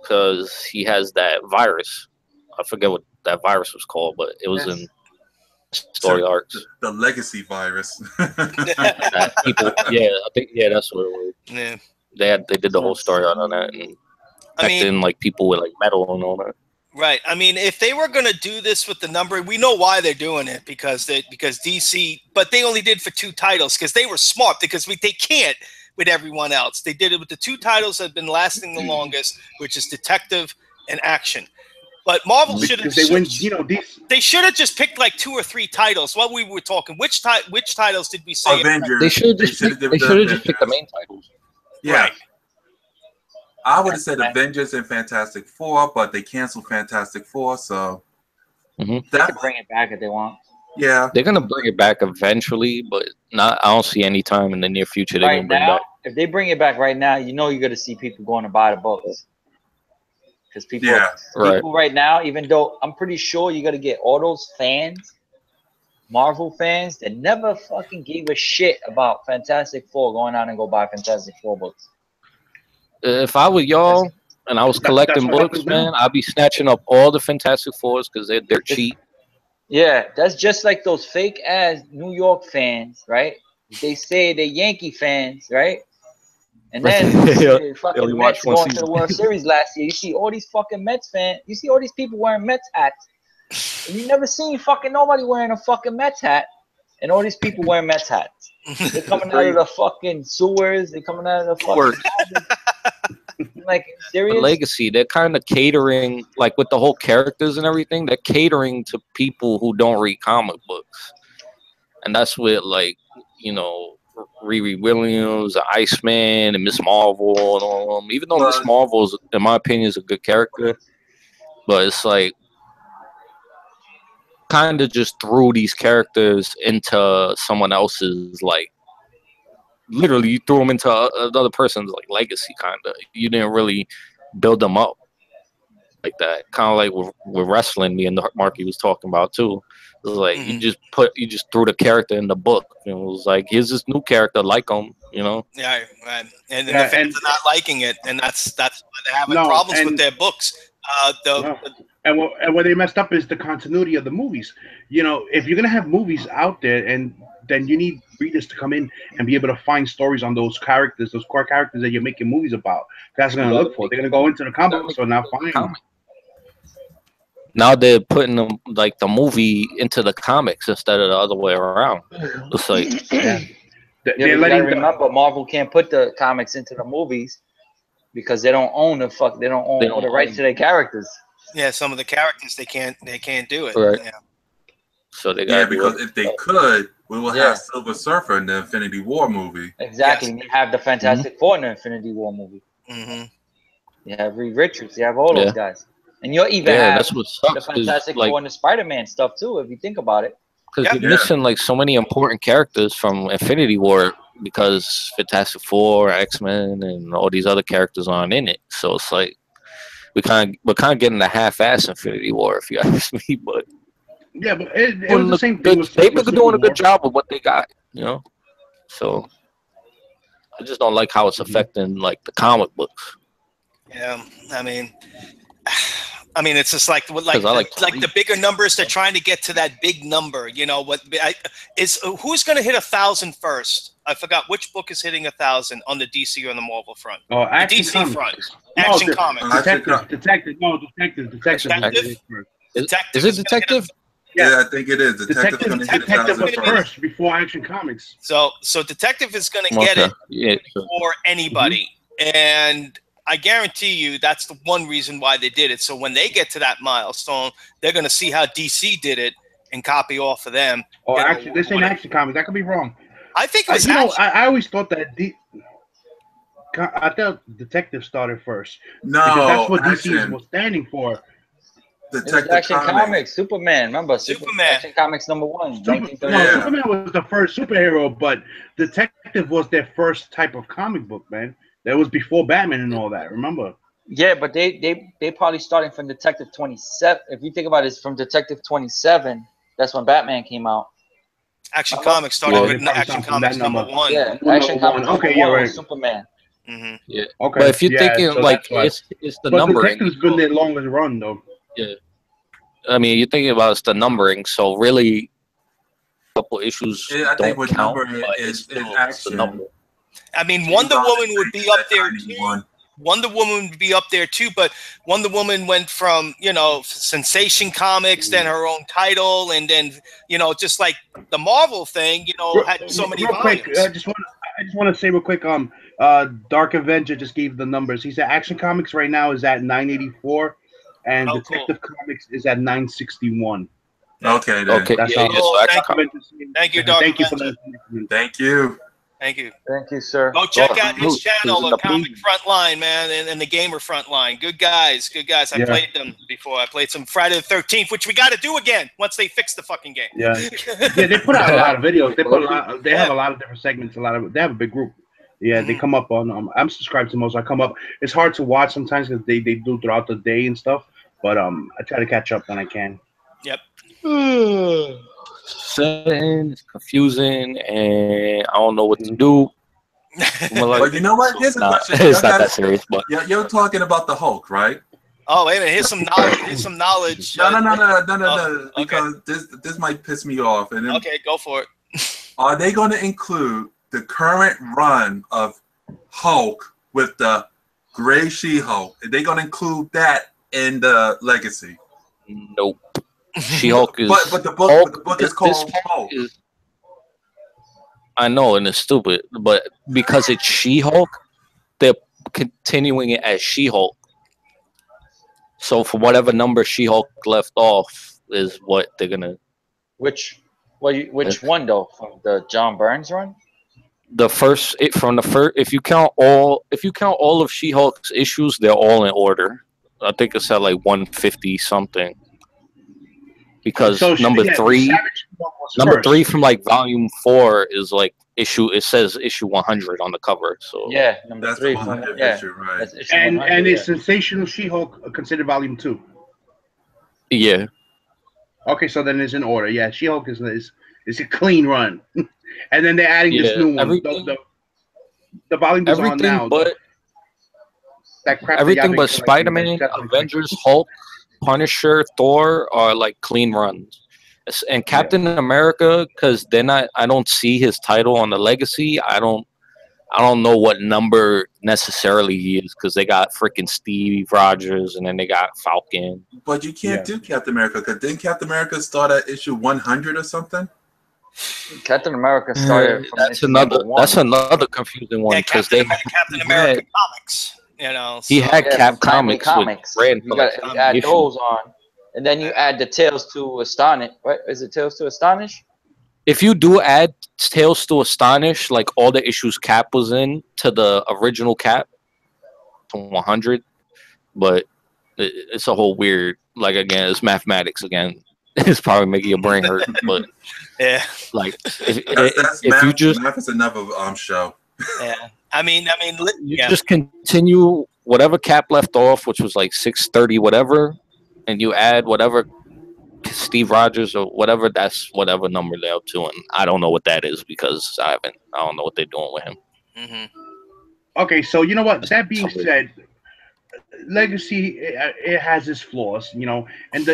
[SPEAKER 5] because he has that virus. I forget what that virus was called, but it was in story arcs.
[SPEAKER 4] The legacy virus.
[SPEAKER 5] I think that's what it was. Yeah, they did the whole story on that. And affecting like people with like metal and all that.
[SPEAKER 3] Right. I mean, if they were going to do this with the numbering, we know why they're doing it because DC, but they only did for 2 titles because they were smart because they can't with everyone else. They did it with the 2 titles that have been lasting the longest, which is Detective and Action. But Marvel should have. They should have just picked like 2 or 3 titles. What we were talking, which titles did we say?
[SPEAKER 5] Avengers. They should have just picked the main titles.
[SPEAKER 4] Yeah. Right. I would have said Avengers and Fantastic Four, but they canceled Fantastic Four, so
[SPEAKER 1] they can bring it back if they want.
[SPEAKER 4] Yeah,
[SPEAKER 5] they're gonna bring it back eventually, but I don't see any time in the near future they're gonna bring it back.
[SPEAKER 1] If they bring it back right now, you know you're gonna see people going to buy the books because people right now, even though I'm pretty sure you're gonna get all those fans, Marvel fans that never fucking gave a shit about Fantastic Four going out and go buy Fantastic Four books.
[SPEAKER 5] If I were y'all and I was collecting books, man, I'd be snatching up all the Fantastic Fours because they're cheap.
[SPEAKER 1] Yeah, that's just like those fake ass New York fans, right? They say they're Yankee fans, right? And then fucking Mets going to the World Series last year. You see all these fucking Mets fans. You see all these people wearing Mets hats. And you never seen fucking nobody wearing a fucking Mets hat. And all these people wearing Mets hats. They're coming out of the fucking sewers. They're coming out of the fucking like serious.
[SPEAKER 5] The Legacy, they're kind of catering, like with the whole characters and everything, they're catering to people who don't read comic books. And that's with, like, you know, Riri Williams, Iceman, and Miss Marvel, and all of them. Even though Miss Marvel, in my opinion, is a good character, but it's like kind of just threw these characters into someone else's, like, literally you threw them into another person's like legacy. Kind of, you didn't really build them up like that. Kind of like with wrestling, me and Marky was talking about too. It was like you just threw the character in the book. You know, it was like, here's this new character, like him. You know.
[SPEAKER 3] Yeah, right. And the fans are not liking it, and that's why they're having problems with their books.
[SPEAKER 2] And what they messed up is the continuity of the movies. You know, if you're gonna have movies out there, and then you need readers to come in and be able to find stories on those characters, those core characters that you're making movies about. That's what they're gonna look for. They're gonna go into the comic book store now find them.
[SPEAKER 5] Now they're putting them, like, the movie into the comics instead of the other way around. It's like
[SPEAKER 1] they're letting remember Marvel can't put the comics into the movies because they don't own all the rights to their characters.
[SPEAKER 3] Yeah, some of the characters they can't do it.
[SPEAKER 5] Right.
[SPEAKER 3] Yeah.
[SPEAKER 5] So they got
[SPEAKER 4] because if they could, we will have Silver Surfer in the Infinity War movie.
[SPEAKER 1] Exactly. Yes. You have the Fantastic Four in the Infinity War movie.
[SPEAKER 3] Mm-hmm.
[SPEAKER 1] You have Reed Richards. You have all those guys. And you'll even have
[SPEAKER 5] that's what sucks,
[SPEAKER 1] the Fantastic Four and the Spider-Man stuff too, if you think about it.
[SPEAKER 5] Because you're missing like so many important characters from Infinity War because Fantastic Four, X-Men, and all these other characters aren't in it. So it's like we're kind of getting the half-ass Infinity War, if you ask me. But
[SPEAKER 2] yeah, but it was the same thing.
[SPEAKER 5] They've been doing a good job with what they got, you know. So I just don't like how it's affecting like the comic books.
[SPEAKER 3] Yeah, I mean, it's just like the bigger numbers. They're trying to get to that big number. You know what? Who's going to hit 1,000 first? I forgot which book is hitting 1,000 on the DC or on the Marvel front.
[SPEAKER 2] Oh, Action
[SPEAKER 3] DC
[SPEAKER 2] Comics.
[SPEAKER 3] Front. Action Comics.
[SPEAKER 2] Detective.
[SPEAKER 5] Is it Detective?
[SPEAKER 4] Yeah, I think it is.
[SPEAKER 2] Detective was first before Action Comics.
[SPEAKER 3] So Detective is going to get it before anybody, and I guarantee you that's the one reason why they did it. So when they get to that milestone, they're going to see how DC did it and copy off of them.
[SPEAKER 2] Oh, actually, this ain't Action Comics. I could be wrong.
[SPEAKER 3] I think it was.
[SPEAKER 2] I always thought that. I thought Detective started first.
[SPEAKER 4] No,
[SPEAKER 2] because that's what DC was standing for.
[SPEAKER 1] Detective Action Comics, Superman. Remember, Superman. Action Comics #1.
[SPEAKER 2] Superman was the first superhero, but Detective was their first type of comic book, man. That was before Batman and all that. Remember?
[SPEAKER 1] Yeah, but they probably starting from Detective 27. If you think about it, it's from Detective 27. That's when Batman came out.
[SPEAKER 3] Action Comics started with Action Comics #1.
[SPEAKER 1] Yeah, Action Comics.
[SPEAKER 2] Okay, yeah, right.
[SPEAKER 1] Superman.
[SPEAKER 5] Mm-hmm. Yeah. Okay. But if you're thinking
[SPEAKER 2] so
[SPEAKER 5] like it's the numbering.
[SPEAKER 2] Detective's been their longest run though.
[SPEAKER 5] Yeah. I mean, you're thinking about it's the numbering, so really, a couple issues don't count.
[SPEAKER 4] Is Action.
[SPEAKER 5] The number.
[SPEAKER 3] I mean, Wonder Woman would be up there too, Wonder Woman would be up there too, but Wonder Woman went from, you know, Sensation Comics, then her own title, and then, you know, just like the Marvel thing, you know, had so many
[SPEAKER 2] real quick,
[SPEAKER 3] volumes.
[SPEAKER 2] I just want to say real quick, Dark Avenger just gave the numbers. He said Action Comics right now is at 984, and Detective Comics is at 961.
[SPEAKER 4] Okay, then.
[SPEAKER 5] Okay,
[SPEAKER 2] That's
[SPEAKER 5] yeah,
[SPEAKER 2] all.
[SPEAKER 5] yeah, so Action
[SPEAKER 3] Thank you, Dark
[SPEAKER 2] Thank you for
[SPEAKER 3] Avenger.
[SPEAKER 2] that.
[SPEAKER 4] Thank you.
[SPEAKER 3] Thank you.
[SPEAKER 1] Thank you, sir.
[SPEAKER 3] Go check out his
[SPEAKER 5] Who's
[SPEAKER 3] channel,
[SPEAKER 5] in
[SPEAKER 3] the
[SPEAKER 5] the
[SPEAKER 3] Comic
[SPEAKER 5] page?
[SPEAKER 3] Frontline, man, and the Gamer Frontline. Good guys, good guys. I
[SPEAKER 2] Yeah.
[SPEAKER 3] played them before. I played some Friday the 13th, which we got to do again once they fix the fucking game.
[SPEAKER 2] Yeah, yeah. They put out a lot of videos. They put a lot. They have a lot of different segments. They have a big group. Yeah, they come up on. I'm subscribed to most. I come up. It's hard to watch sometimes because they do throughout the day and stuff. But I try to catch up when I can.
[SPEAKER 3] Yep.
[SPEAKER 5] It's confusing, and I don't know what to do.
[SPEAKER 4] But you know what? Here's a question.
[SPEAKER 5] It's not that serious, but
[SPEAKER 4] You're talking about the Hulk, right?
[SPEAKER 3] Oh, wait a minute. Here's some knowledge. Here's some knowledge.
[SPEAKER 4] No. Because this might piss me off. And then,
[SPEAKER 3] Okay, go for it.
[SPEAKER 4] are they going to include the current run of Hulk with the Gray She-Hulk? Are they going to include that in the legacy?
[SPEAKER 5] nope. She-Hulk is.
[SPEAKER 4] But the book,
[SPEAKER 5] Hulk,
[SPEAKER 4] the book is called Hulk.
[SPEAKER 5] I know, and it's stupid, but because it's She-Hulk, they're continuing it as She-Hulk. So for whatever number She-Hulk left off is what they're gonna.
[SPEAKER 1] Which one though? From the John Burns run?
[SPEAKER 5] From the first. If you count all of She-Hulk's issues, they're all in order. I think it's at like 150 something. Because
[SPEAKER 2] So,
[SPEAKER 5] number
[SPEAKER 2] yeah,
[SPEAKER 5] three
[SPEAKER 2] Savage was
[SPEAKER 5] Number
[SPEAKER 2] first.
[SPEAKER 5] 3 from like volume 4 is like issue. It says issue 100 on the cover. So
[SPEAKER 1] Yeah, number
[SPEAKER 4] That's
[SPEAKER 1] 3
[SPEAKER 4] the
[SPEAKER 1] from
[SPEAKER 4] 100
[SPEAKER 1] yeah.
[SPEAKER 4] issue, right?
[SPEAKER 1] That's issue
[SPEAKER 2] and
[SPEAKER 1] 100,
[SPEAKER 2] is
[SPEAKER 1] yeah.
[SPEAKER 2] Sensational She-Hulk considered volume 2?
[SPEAKER 5] yeah,
[SPEAKER 2] Okay, so then it's in order. Yeah, She-Hulk is a clean run, and then they're adding this
[SPEAKER 5] Yeah,
[SPEAKER 2] new one.
[SPEAKER 5] everything-
[SPEAKER 2] The volume is on
[SPEAKER 5] everything
[SPEAKER 2] now.
[SPEAKER 5] but
[SPEAKER 2] That crap that y'all
[SPEAKER 5] everything
[SPEAKER 2] been
[SPEAKER 5] but
[SPEAKER 2] collecting,
[SPEAKER 5] Spider-Man,
[SPEAKER 2] that's definitely
[SPEAKER 5] Avengers, Hulk, Punisher, Thor are like clean runs. And Captain America, because they're not. I don't see his title on the Legacy. I don't know what number necessarily he is because they got freaking Steve Rogers and then they got Falcon.
[SPEAKER 4] But you can't do Captain America because didn't Captain America start at issue 100 or something?
[SPEAKER 1] Captain America started from
[SPEAKER 5] That's
[SPEAKER 1] issue
[SPEAKER 5] another.
[SPEAKER 1] number 1.
[SPEAKER 5] That's another confusing one
[SPEAKER 3] Yeah,
[SPEAKER 5] because
[SPEAKER 3] Captain America comics. You know,
[SPEAKER 5] he had
[SPEAKER 1] Yeah,
[SPEAKER 5] Cap
[SPEAKER 1] from Timely
[SPEAKER 5] Comics. With Rand
[SPEAKER 1] You got
[SPEAKER 5] for like
[SPEAKER 1] to add
[SPEAKER 5] issue.
[SPEAKER 1] those on, and then you add the Tales to Astonish. What is it? Tales to Astonish?
[SPEAKER 5] If you do add Tales to Astonish, like all the issues Cap was in to the original Cap to 100, but it's a whole weird. Like again, it's mathematics again. It's probably making your brain hurt, but
[SPEAKER 3] yeah,
[SPEAKER 5] like
[SPEAKER 4] That's
[SPEAKER 5] if
[SPEAKER 4] math,
[SPEAKER 5] you just
[SPEAKER 4] math is another show.
[SPEAKER 3] yeah. I mean,
[SPEAKER 5] you
[SPEAKER 3] yeah.
[SPEAKER 5] just continue whatever Cap left off, which was like 630 whatever, and you add whatever Steve Rogers or whatever, that's whatever number they're up to, and I don't know what that is because I don't know what they're doing with him.
[SPEAKER 3] Mm-hmm.
[SPEAKER 2] Okay, so you know what? That being said, Legacy it has its flaws, you know, and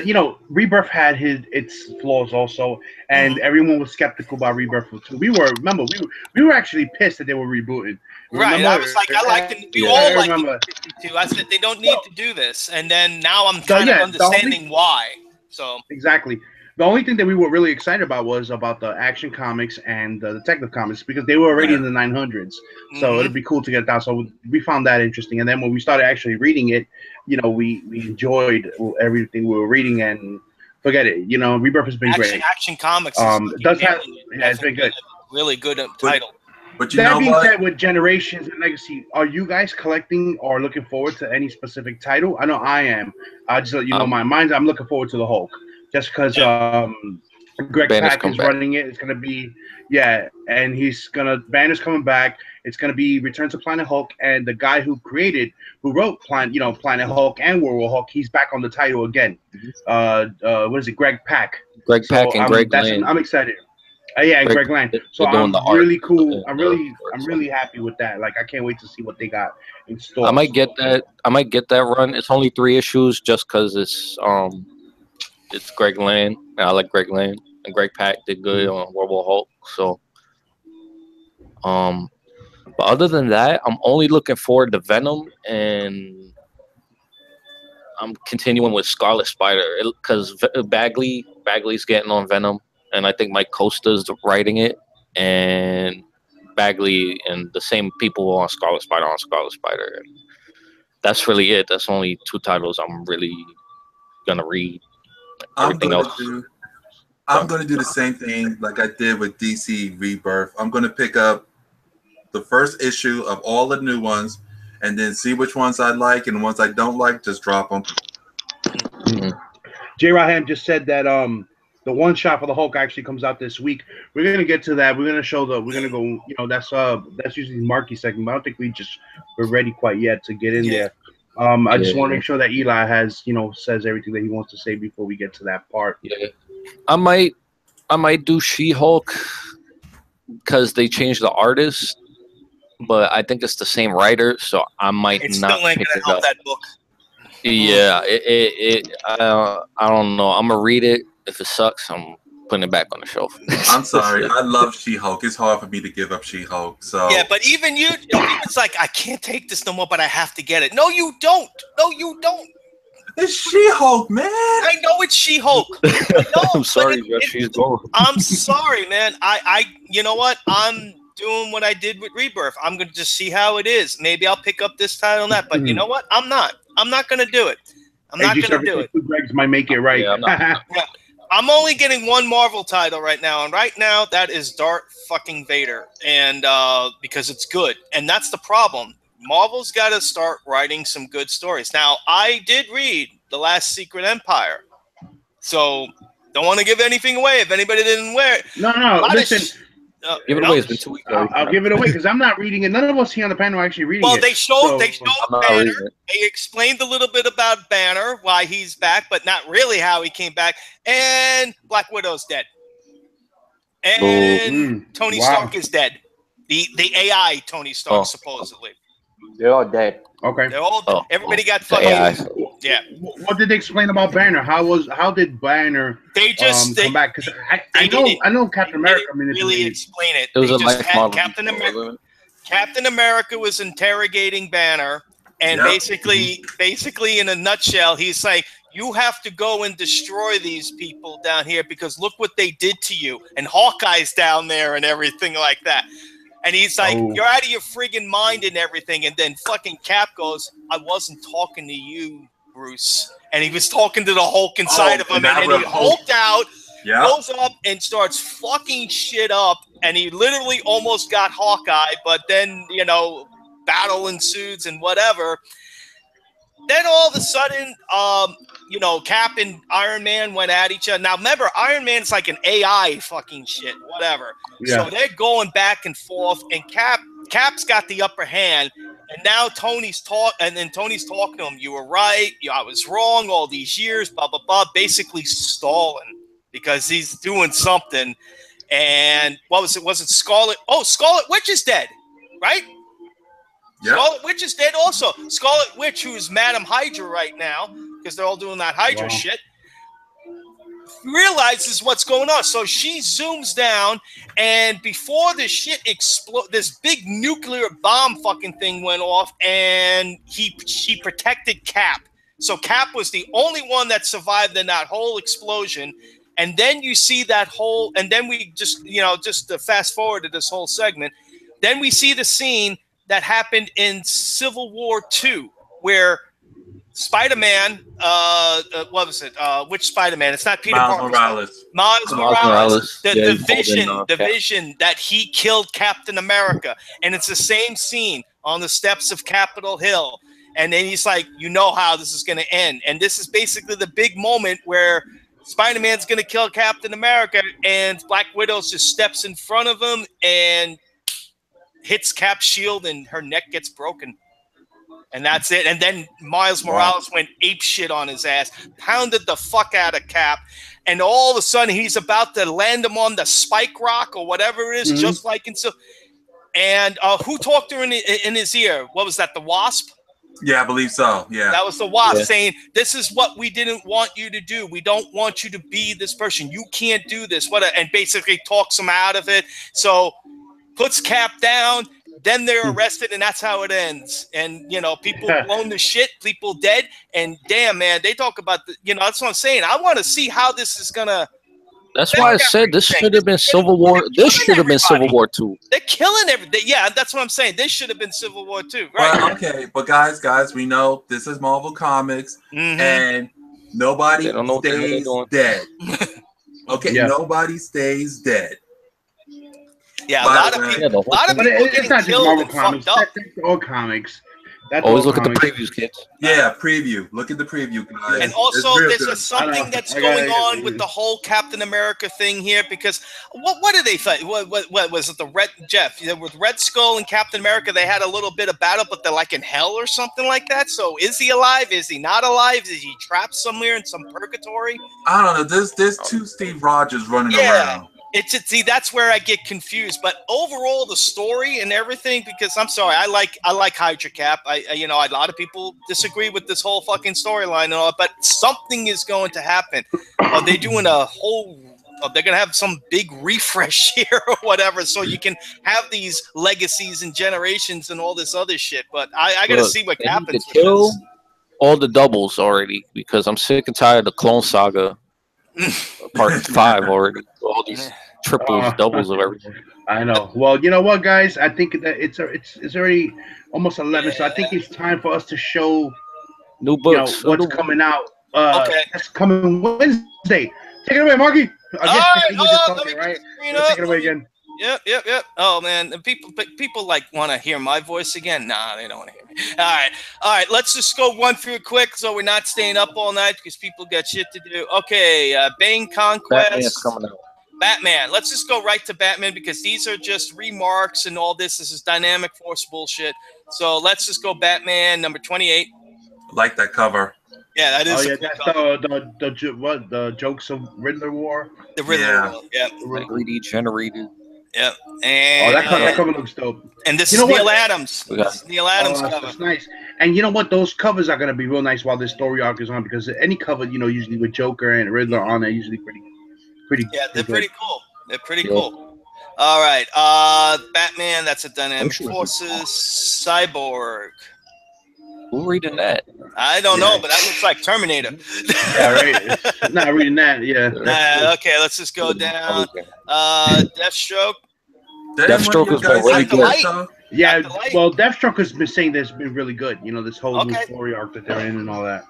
[SPEAKER 2] Rebirth had its flaws also, and everyone was skeptical about Rebirth too. We were actually pissed that they were rebooting.
[SPEAKER 3] Right,
[SPEAKER 2] Remember?
[SPEAKER 3] I was like, I like it. We
[SPEAKER 5] Yeah.
[SPEAKER 3] all
[SPEAKER 2] I
[SPEAKER 3] like
[SPEAKER 2] remember.
[SPEAKER 3] it 52. I said they don't need to do this, and then now I'm kind of
[SPEAKER 2] yeah, the
[SPEAKER 3] understanding why. So
[SPEAKER 2] Exactly. The only thing that we were really excited about was about the Action Comics and the Detective Comics because they were already in the 900s. So it'd be cool to get that. So we found that interesting. And then when we started actually reading it, you know, we enjoyed everything we were reading and forget it. You know, Rebirth has been great.
[SPEAKER 3] Action Comics.
[SPEAKER 2] It does have, it's been good.
[SPEAKER 3] Really good title.
[SPEAKER 4] But you
[SPEAKER 2] That
[SPEAKER 4] know
[SPEAKER 2] being
[SPEAKER 4] what?
[SPEAKER 2] said, with Generations and Legacy, are you guys collecting or looking forward to any specific title? I know I am. I just let you know my mind. I'm looking forward to the Hulk, just because Greg
[SPEAKER 5] Banner's
[SPEAKER 2] Pak
[SPEAKER 5] come
[SPEAKER 2] is
[SPEAKER 5] back.
[SPEAKER 2] running it. It's gonna be and Banner's coming back. It's gonna be Return to Planet Hulk, and the guy who wrote Planet Hulk and World Hulk, he's back on the title again. What is it? Greg Pak.
[SPEAKER 5] Greg Pak and Greg Land.
[SPEAKER 2] I'm excited. And Greg Land. So
[SPEAKER 5] they're doing
[SPEAKER 2] I'm
[SPEAKER 5] the art.
[SPEAKER 2] really cool.
[SPEAKER 5] Okay,
[SPEAKER 2] I'm really happy with that. Like I can't wait to see what they got in store.
[SPEAKER 5] I might get that run. It's only 3 issues just because it's Greg Land, and I like Greg Land, and Greg Pak did good on World War Hulk. So But other than that, I'm only looking forward to Venom, and I'm continuing with Scarlet Spider because Bagley's getting on Venom, and I think Mike Costa's writing it, and Bagley and the same people on Scarlet Spider. That's really it. That's only 2 titles I'm really gonna read. Everything else.
[SPEAKER 4] I'm gonna do the same thing like I did with DC Rebirth. I'm gonna pick up the first issue of all the new ones, and then see which ones I like, and the ones I don't like, just drop them.
[SPEAKER 5] Mm-hmm.
[SPEAKER 2] J. Raham just said that the one shot for the Hulk actually comes out this week. We're gonna get to that. We're gonna go. You know, that's usually the marquee segment. But I don't think we're ready quite yet to get in there. I just want to make sure that Eli has says everything that he wants to say before we get to that part.
[SPEAKER 5] Yeah, I might do She-Hulk because they changed the artist, but I think it's the same writer, so I might
[SPEAKER 3] It's
[SPEAKER 5] not
[SPEAKER 3] still ain't
[SPEAKER 5] pick
[SPEAKER 3] gonna
[SPEAKER 5] it
[SPEAKER 3] help
[SPEAKER 5] up.
[SPEAKER 3] that book.
[SPEAKER 5] Yeah, I don't know. I'm gonna read it. If it sucks, I'm putting it back on the shelf.
[SPEAKER 4] I'm sorry. I love She-Hulk. It's hard for me to give up She-Hulk. So
[SPEAKER 3] Yeah, but even you, it's like I can't take this no more, but I have to get it. No, you don't. No, you don't.
[SPEAKER 4] it's She-Hulk, man.
[SPEAKER 3] I know it's She-Hulk.
[SPEAKER 5] I'm sorry, Jeff. She's gone.
[SPEAKER 3] I'm sorry, man. You know what? I'm doing what I did with Rebirth. I'm gonna just see how it is. Maybe I'll pick up this title and that. But you know what? I'm not gonna do it. I'm not gonna do it.
[SPEAKER 2] 2 Gregs might make it right.
[SPEAKER 5] Yeah, I'm not.
[SPEAKER 3] I'm only getting one Marvel title right now, and right now that is Darth fucking Vader, and because it's good, and that's the problem. Marvel's got to start writing some good stories. Now, I did read The Last Secret Empire, so don't want to give anything away if anybody didn't wear it.
[SPEAKER 2] No. Listen,
[SPEAKER 5] Give it away. It's been 2 weeks.
[SPEAKER 2] I'll give it away because I'm not reading it. None of us here on the panel are actually reading it.
[SPEAKER 3] Well, they showed Banner.
[SPEAKER 5] It.
[SPEAKER 3] They explained a little bit about Banner, why he's back, but not really how he came back. And Black Widow's dead. And Tony Stark is dead. The AI Tony Stark, supposedly.
[SPEAKER 1] They're all dead.
[SPEAKER 2] Okay.
[SPEAKER 3] They're all dead. Everybody got fucking... Yeah.
[SPEAKER 2] What did they explain about Banner? How did Banner come back? Because I know Captain America.
[SPEAKER 3] Really explain it.
[SPEAKER 5] It was
[SPEAKER 3] they
[SPEAKER 5] a
[SPEAKER 3] just
[SPEAKER 5] life
[SPEAKER 3] had
[SPEAKER 5] model.
[SPEAKER 3] Captain America was interrogating Banner, and basically in a nutshell, he's like, you have to go and destroy these people down here because look what they did to you. And Hawkeye's down there and everything like that. And he's like, you're out of your friggin' mind and everything. And then fucking Cap goes, I wasn't talking to you, Bruce. And he was talking to the Hulk inside of him. And then he hulked out, goes up and starts fucking shit up. And he literally almost got Hawkeye. But then, battle ensues and whatever. Then all of a sudden, Cap and Iron Man went at each other. Now, remember, Iron Man's like an AI fucking shit, whatever. Yeah. So they're going back and forth, and Cap's got the upper hand. And now Tony's talking to him. You were right. I was wrong all these years, blah, blah, blah. Basically stalling because he's doing something. And what was it? Was it Scarlet? Oh, Scarlet Witch is dead, right? Yep. Scarlet Witch is dead also. Scarlet Witch, who's Madam Hydra right now, because they're all doing that Hydra shit, realizes what's going on. So she zooms down, and before this shit explode, this big nuclear bomb fucking thing went off, and she protected Cap. So Cap was the only one that survived in that whole explosion. And then you see that whole, and then we just to fast forward to this whole segment, then we see the scene that happened in Civil War II, where Spider-Man, what was it? Which Spider-Man? It's not Peter Parker. Miles Morales. The vision that he killed Captain America. And it's the same scene on the steps of Capitol Hill. And then he's like, you know how this is going to end. And this is basically the big moment where Spider-Man's going to kill Captain America, and Black Widow just steps in front of him and hits Cap's shield, and her neck gets broken. And that's it. And then Miles Morales went ape shit on his ass, pounded the fuck out of Cap, and all of a sudden he's about to land him on the spike rock or whatever it is, just like in so. And who talked to her in his ear? What was that? The Wasp?
[SPEAKER 4] Yeah, I believe so. Yeah,
[SPEAKER 3] that was the Wasp saying, "This is what we didn't want you to do. We don't want you to be this person. You can't do this." And basically talks him out of it. So puts Cap down, then they're arrested, and that's how it ends. And you know, people blown to shit, people dead, and damn, man, they talk about the. You know, that's what I'm saying. I want to see how this is gonna.
[SPEAKER 5] That's why I said this should have been Civil War. This should have been Civil War 2.
[SPEAKER 3] They're killing everything. Yeah, that's what I'm saying. This should have been Civil War 2. Right.
[SPEAKER 4] Well, okay, but guys, we know this is Marvel Comics, and nobody stays dead. Okay, nobody stays dead.
[SPEAKER 3] Yeah, a lot of people.
[SPEAKER 2] It's not just Marvel Comics. That's all comics.
[SPEAKER 5] Always look at the previews, kids.
[SPEAKER 4] Yeah, preview. Look at the preview, guys.
[SPEAKER 3] And also, there's something that's going on with the whole Captain America thing here, because what did they fight? What was it? The Red Jeff with Red Skull and Captain America? They had a little bit of battle, but they're like in hell or something like that. So, is he alive? Is he not alive? Is he trapped somewhere in some purgatory?
[SPEAKER 4] I don't know. There's two Steve Rogers running around.
[SPEAKER 3] See, that's where I get confused. But overall, the story and everything, because I'm sorry, I like Hydra Cap. A lot of people disagree with this whole fucking storyline and all, but something is going to happen. Are they doing a whole? They're gonna have some big refresh here or whatever, so you can have these legacies and generations and all this other shit. But I gotta see what happens.
[SPEAKER 5] They kill all the doubles already, because I'm sick and tired of the Clone Saga. Part 5 already. All these triples, doubles of everything.
[SPEAKER 2] I know. Well, you know what, guys? I think that it's already almost 11, so I think it's time for us to show
[SPEAKER 5] new books.
[SPEAKER 2] What's coming out. That's coming Wednesday. Take it away, Marky. Right? Take it away again.
[SPEAKER 3] Yep. Oh man, people like want to hear my voice again. Nah, they don't want to hear me. All right. Let's just go one through it quick, so we're not staying up all night because people got shit to do. Okay, Bane Conquest.
[SPEAKER 5] Batman's coming out.
[SPEAKER 3] Batman. Let's just go right to Batman, because these are just remarks and all this. This is Dynamic Force bullshit. So let's just go Batman number 28.
[SPEAKER 4] Like that cover.
[SPEAKER 3] Yeah, that is.
[SPEAKER 2] Oh yeah, that's the jokes of Riddler War.
[SPEAKER 3] The Riddler War. Yeah.
[SPEAKER 5] 3D generated.
[SPEAKER 3] Yeah, and
[SPEAKER 2] that cover looks dope.
[SPEAKER 3] And this is Neil Adams. This is Neil Adams cover.
[SPEAKER 2] That's nice. And you know what? Those covers are gonna be real nice while this story arc is on, because any cover, usually with Joker and Riddler on it, usually pretty.
[SPEAKER 3] Yeah, they're pretty cool. They're pretty cool. All right, Batman. That's a Dynamic Forces. Cyborg.
[SPEAKER 5] Who's reading that?
[SPEAKER 3] I don't know, but that looks like Terminator.
[SPEAKER 2] Yeah, right. Not reading that. Yeah.
[SPEAKER 3] Okay, let's just go down. Deathstroke.
[SPEAKER 5] Deathstroke has been really good.
[SPEAKER 2] Yeah, well, Deathstroke has been saying that's been really good. This whole new story arc that they're in and all that.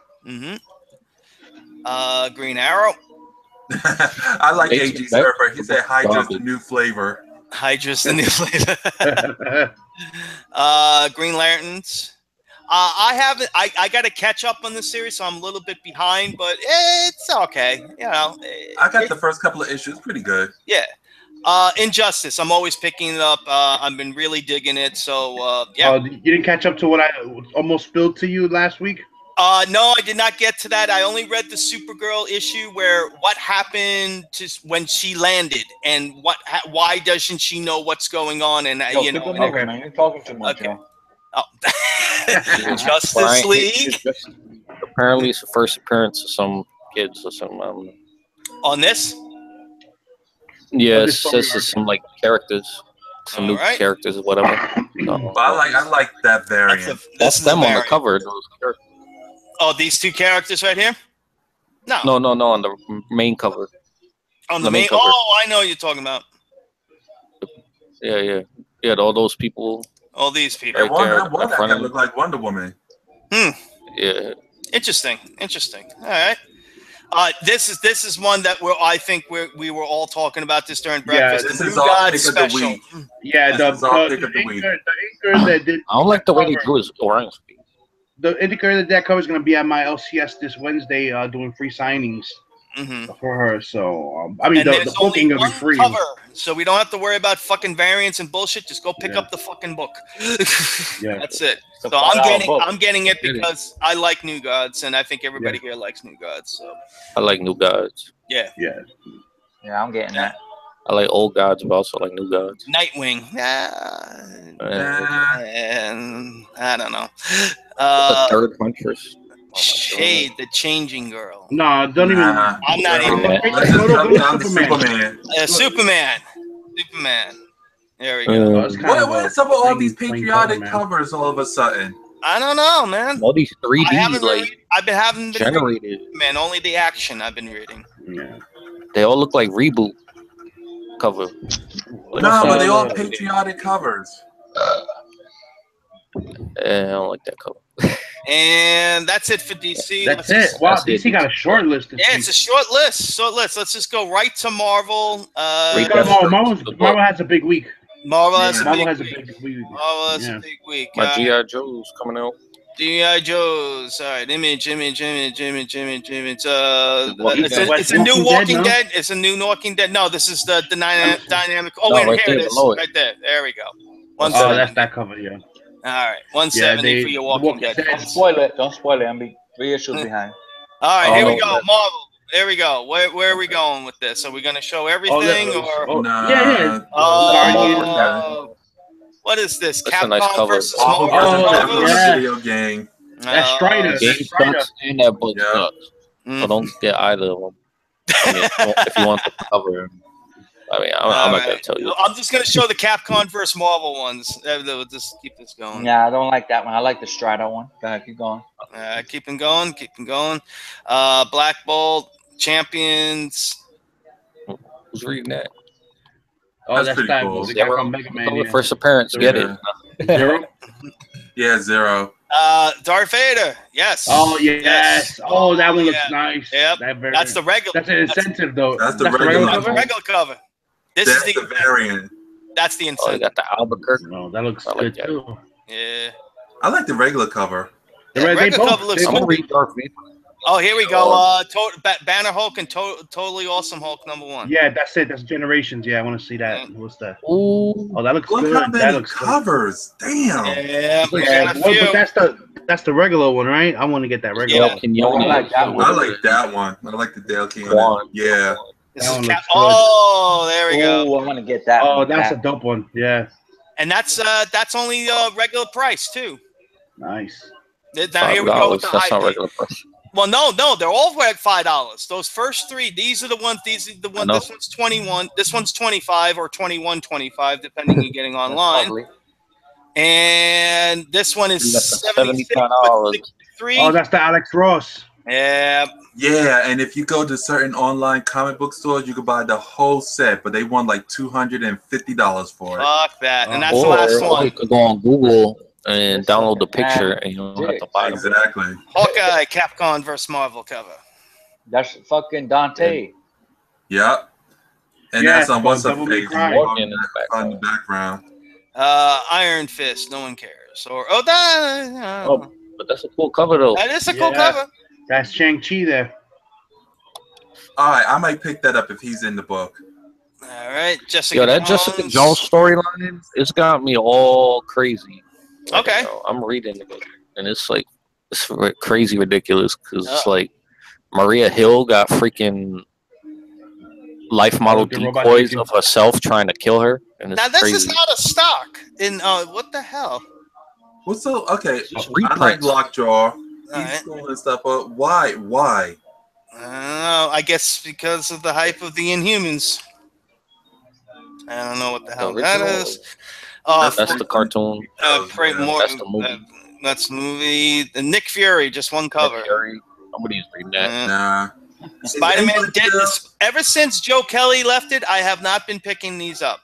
[SPEAKER 3] Green Arrow.
[SPEAKER 4] I like AG Surfer. He said Hydra's the new flavor.
[SPEAKER 3] Hydra's the new flavor. Green Lanterns. I got to catch up on this series, so I'm a little bit behind, but it's okay.
[SPEAKER 4] I got the first couple of issues, pretty good.
[SPEAKER 3] Yeah. Injustice. I'm always picking it up. I've been really digging it. So yeah.
[SPEAKER 2] You didn't catch up to what I almost spilled to you last week?
[SPEAKER 3] No, I did not get to that. I only read the Supergirl issue where what happened to when she landed, and why doesn't she know what's going on? And
[SPEAKER 1] okay, man, you're talking too much.
[SPEAKER 3] Okay. Oh. Justice League.
[SPEAKER 5] Apparently, it's the first appearance of some kids or something. I don't know.
[SPEAKER 3] On this?
[SPEAKER 5] Yeah, it says some characters, some new characters or whatever.
[SPEAKER 4] I like that variant.
[SPEAKER 5] That's them on the cover. Those characters.
[SPEAKER 3] Oh, these two characters right here? No,
[SPEAKER 5] on the main cover.
[SPEAKER 3] On the main cover. Oh, I know what you're talking about.
[SPEAKER 5] Yeah. All those people.
[SPEAKER 3] All these people.
[SPEAKER 4] Right one that look like Wonder Woman.
[SPEAKER 5] Yeah.
[SPEAKER 3] Interesting. All right. This is one that I think we were all talking about this during breakfast.
[SPEAKER 4] Yeah, this is our pick special. Of the week.
[SPEAKER 2] Yeah, the inker that did.
[SPEAKER 5] I don't like the way they drew his orange.
[SPEAKER 2] The inker that cover is going to be at my LCS this Wednesday, doing free signings for her. So the book ain't gonna be free.
[SPEAKER 3] Cover, so we don't have to worry about fucking variants and bullshit. Just go pick up the fucking book. Yeah, that's it. So I'm getting it because I like New Gods, and I think everybody here likes New Gods. So
[SPEAKER 5] I like New Gods.
[SPEAKER 3] Yeah,
[SPEAKER 1] I'm getting that.
[SPEAKER 5] I like old gods, but also like new gods.
[SPEAKER 3] Nightwing. I don't know.
[SPEAKER 5] The third Huntress.
[SPEAKER 3] Shade, the changing girl.
[SPEAKER 2] No, don't even.
[SPEAKER 3] I'm not even.
[SPEAKER 4] Superman.
[SPEAKER 3] Superman. There we go.
[SPEAKER 2] It's kind of
[SPEAKER 4] What
[SPEAKER 2] a
[SPEAKER 4] is up with all these
[SPEAKER 2] plain
[SPEAKER 4] patriotic
[SPEAKER 2] color, man.
[SPEAKER 4] covers all of a sudden?
[SPEAKER 3] I don't know, man.
[SPEAKER 5] All these 3D
[SPEAKER 3] I've been having
[SPEAKER 5] generated.
[SPEAKER 3] man, only the action I've been reading.
[SPEAKER 2] Yeah.
[SPEAKER 5] They all look like reboot cover.
[SPEAKER 4] No, but they all patriotic covers.
[SPEAKER 5] I don't like that cover.
[SPEAKER 3] And that's it for DC.
[SPEAKER 2] That's it. Wow,
[SPEAKER 5] that's
[SPEAKER 2] DC
[SPEAKER 5] it.
[SPEAKER 2] got a short list this
[SPEAKER 3] Yeah,
[SPEAKER 2] week.
[SPEAKER 3] it's a short list. Let's just go right to Marvel.
[SPEAKER 5] Wait,
[SPEAKER 2] Marvel has a big week.
[SPEAKER 3] Marvel has a
[SPEAKER 2] Marvel has a
[SPEAKER 3] big week.
[SPEAKER 2] big week.
[SPEAKER 3] Marvel has
[SPEAKER 2] Yeah.
[SPEAKER 3] a big week.
[SPEAKER 5] My G.I. Joe's coming out.
[SPEAKER 3] G.I. Joe's. All right, image. It's a new
[SPEAKER 2] Walking
[SPEAKER 3] Walking
[SPEAKER 2] Dead, no?
[SPEAKER 3] Dead. It's a new Walking Dead. No, this is the dynamic. Oh,
[SPEAKER 5] No,
[SPEAKER 3] wait,
[SPEAKER 5] right
[SPEAKER 3] here
[SPEAKER 5] there
[SPEAKER 3] it is.
[SPEAKER 5] below it.
[SPEAKER 3] Right there. There we go.
[SPEAKER 2] Oh,
[SPEAKER 3] 170.
[SPEAKER 2] that's that cover, yeah.
[SPEAKER 3] All right, 170 for your Walking Dead.
[SPEAKER 1] Don't spoil it. Don't spoil it. I'm 3 issues behind.
[SPEAKER 3] All right, here we
[SPEAKER 5] Oh,
[SPEAKER 3] go.
[SPEAKER 5] yeah.
[SPEAKER 3] Marvel. There we go. Where are we going with this? Are we going to show everything or?
[SPEAKER 4] Nah.
[SPEAKER 2] Yeah.
[SPEAKER 3] What is this?
[SPEAKER 5] That's a nice
[SPEAKER 3] Capcom
[SPEAKER 5] cover.
[SPEAKER 3] versus
[SPEAKER 1] Oh,
[SPEAKER 3] Marvel?
[SPEAKER 2] yeah.
[SPEAKER 4] Definitely a video game.
[SPEAKER 2] That's Strider.
[SPEAKER 5] Game sucks and that book
[SPEAKER 4] Yeah.
[SPEAKER 5] sucks. So don't get either of them. I mean, if you want the cover, I mean, I'm not gonna tell you.
[SPEAKER 3] I'm just gonna show the Capcom versus Marvel ones. We'll just keep this going.
[SPEAKER 1] Yeah, I don't like that one. I like the Strider one. Go ahead, keep going.
[SPEAKER 3] Keep them going. Black Bolt Champions.
[SPEAKER 5] Who's reading that?
[SPEAKER 2] Oh,
[SPEAKER 4] That's
[SPEAKER 2] that's
[SPEAKER 4] pretty
[SPEAKER 2] that.
[SPEAKER 4] cool.
[SPEAKER 2] The guy from Mega Man.
[SPEAKER 5] Cover
[SPEAKER 2] Yeah.
[SPEAKER 5] first appearance. Get it.
[SPEAKER 2] Zero?
[SPEAKER 4] Yeah, Zero.
[SPEAKER 3] Darth Vader. Yes.
[SPEAKER 2] Oh, yes. Oh, that one looks nice.
[SPEAKER 3] Yep.
[SPEAKER 2] That's
[SPEAKER 3] the regular.
[SPEAKER 2] That's an incentive, though.
[SPEAKER 4] That's the regular
[SPEAKER 3] That's the
[SPEAKER 4] cover?
[SPEAKER 3] regular cover. This
[SPEAKER 4] That's
[SPEAKER 3] is
[SPEAKER 4] the variant.
[SPEAKER 3] That's the
[SPEAKER 5] Oh, you
[SPEAKER 3] incentive.
[SPEAKER 5] got the Albuquerque.
[SPEAKER 2] No, that looks
[SPEAKER 5] I like
[SPEAKER 2] good,
[SPEAKER 5] that.
[SPEAKER 2] too.
[SPEAKER 3] Yeah.
[SPEAKER 4] I like the regular cover.
[SPEAKER 3] Regular cover looks
[SPEAKER 5] I'm
[SPEAKER 3] good.
[SPEAKER 5] gonna read Darth Vader.
[SPEAKER 3] Oh, here we go. Banner Hulk and Totally Awesome Hulk #1.
[SPEAKER 2] Yeah, that's it. That's Generations. Yeah, I want to see that. What's that?
[SPEAKER 5] Ooh.
[SPEAKER 2] Oh, that looks
[SPEAKER 4] Look
[SPEAKER 2] good.
[SPEAKER 4] how
[SPEAKER 2] That
[SPEAKER 4] many
[SPEAKER 2] looks good.
[SPEAKER 4] covers. Damn.
[SPEAKER 3] Yeah, we
[SPEAKER 2] Yeah,
[SPEAKER 3] got a
[SPEAKER 2] well,
[SPEAKER 3] few.
[SPEAKER 2] but that's the regular one, right? I want to get that regular.
[SPEAKER 3] Yeah.
[SPEAKER 2] one.
[SPEAKER 5] Kenyoni.
[SPEAKER 1] I like that one.
[SPEAKER 4] I like that one. I like the Dale King.
[SPEAKER 5] One.
[SPEAKER 4] Yeah.
[SPEAKER 3] This
[SPEAKER 2] That
[SPEAKER 3] is
[SPEAKER 2] one looks good.
[SPEAKER 3] Oh, there we go.
[SPEAKER 1] Oh, I want to get that.
[SPEAKER 2] Oh,
[SPEAKER 1] one.
[SPEAKER 2] that's
[SPEAKER 1] That-
[SPEAKER 2] a dope one. Yeah,
[SPEAKER 3] And that's only regular price too.
[SPEAKER 2] nice.
[SPEAKER 3] Now here we go with the
[SPEAKER 5] That's not
[SPEAKER 3] high.
[SPEAKER 5] regular price.
[SPEAKER 3] Well, no, they're all at $5. Those first three, these are the ones. These are the ones.
[SPEAKER 5] I know.
[SPEAKER 3] This one's 21. This one's 25 or 21.25, depending on getting online.
[SPEAKER 1] Probably.
[SPEAKER 3] And this one
[SPEAKER 5] You
[SPEAKER 3] is
[SPEAKER 5] got the
[SPEAKER 3] $75.
[SPEAKER 5] $75.
[SPEAKER 2] Oh, that's the Alex Ross.
[SPEAKER 3] Yeah.
[SPEAKER 4] Yeah, and if you go to certain online comic book stores, you can buy the whole set, but they want like $250 for it.
[SPEAKER 3] Fuck that. And that's the
[SPEAKER 5] Or
[SPEAKER 3] last one.
[SPEAKER 5] you could go on Google and download the picture, and you don't have to buy them.
[SPEAKER 4] Exactly.
[SPEAKER 3] Hawkeye, Capcom versus Marvel cover.
[SPEAKER 1] That's fucking Dante.
[SPEAKER 4] Yep. And
[SPEAKER 2] Yeah,
[SPEAKER 4] that's on what's up
[SPEAKER 2] Devil
[SPEAKER 4] page
[SPEAKER 2] May Cry.
[SPEAKER 5] Walking in the
[SPEAKER 4] on the
[SPEAKER 5] background.
[SPEAKER 4] background.
[SPEAKER 3] Iron Fist, no one cares. Or that.
[SPEAKER 5] Oh, but that's a cool cover though.
[SPEAKER 3] That is a cool
[SPEAKER 2] Yeah.
[SPEAKER 3] cover.
[SPEAKER 2] That's Shang-Chi there.
[SPEAKER 4] All right, I might pick that up if he's in the book.
[SPEAKER 3] All right, Jessica.
[SPEAKER 5] Yo, that
[SPEAKER 3] Jones.
[SPEAKER 5] Jessica Jones storyline, it's got me all crazy.
[SPEAKER 3] Okay.
[SPEAKER 5] You know, I'm reading it, and it's like it's crazy ridiculous because it's like Maria Hill got freaking life model
[SPEAKER 2] the robot
[SPEAKER 5] decoys
[SPEAKER 2] chicken.
[SPEAKER 5] of herself trying to kill her, and it's
[SPEAKER 3] Now this
[SPEAKER 5] crazy.
[SPEAKER 3] is not a stock. In what the hell?
[SPEAKER 4] What's so okay?
[SPEAKER 5] Just
[SPEAKER 4] I like
[SPEAKER 5] reprints.
[SPEAKER 4] Lockjaw. He's
[SPEAKER 3] Alright.
[SPEAKER 4] cool and stuff, but why? Why?
[SPEAKER 3] I don't know. I guess because of the hype of the Inhumans. I don't know what the hell that
[SPEAKER 5] original?
[SPEAKER 3] is.
[SPEAKER 5] That's the cartoon.
[SPEAKER 3] Pray more.
[SPEAKER 5] That's the movie.
[SPEAKER 3] That's the movie. The Nick Fury, just one cover.
[SPEAKER 5] Nobody's reading that.
[SPEAKER 4] Nah.
[SPEAKER 3] Spider-Man did this. Ever since Joe Kelly left it, I have not been picking these up.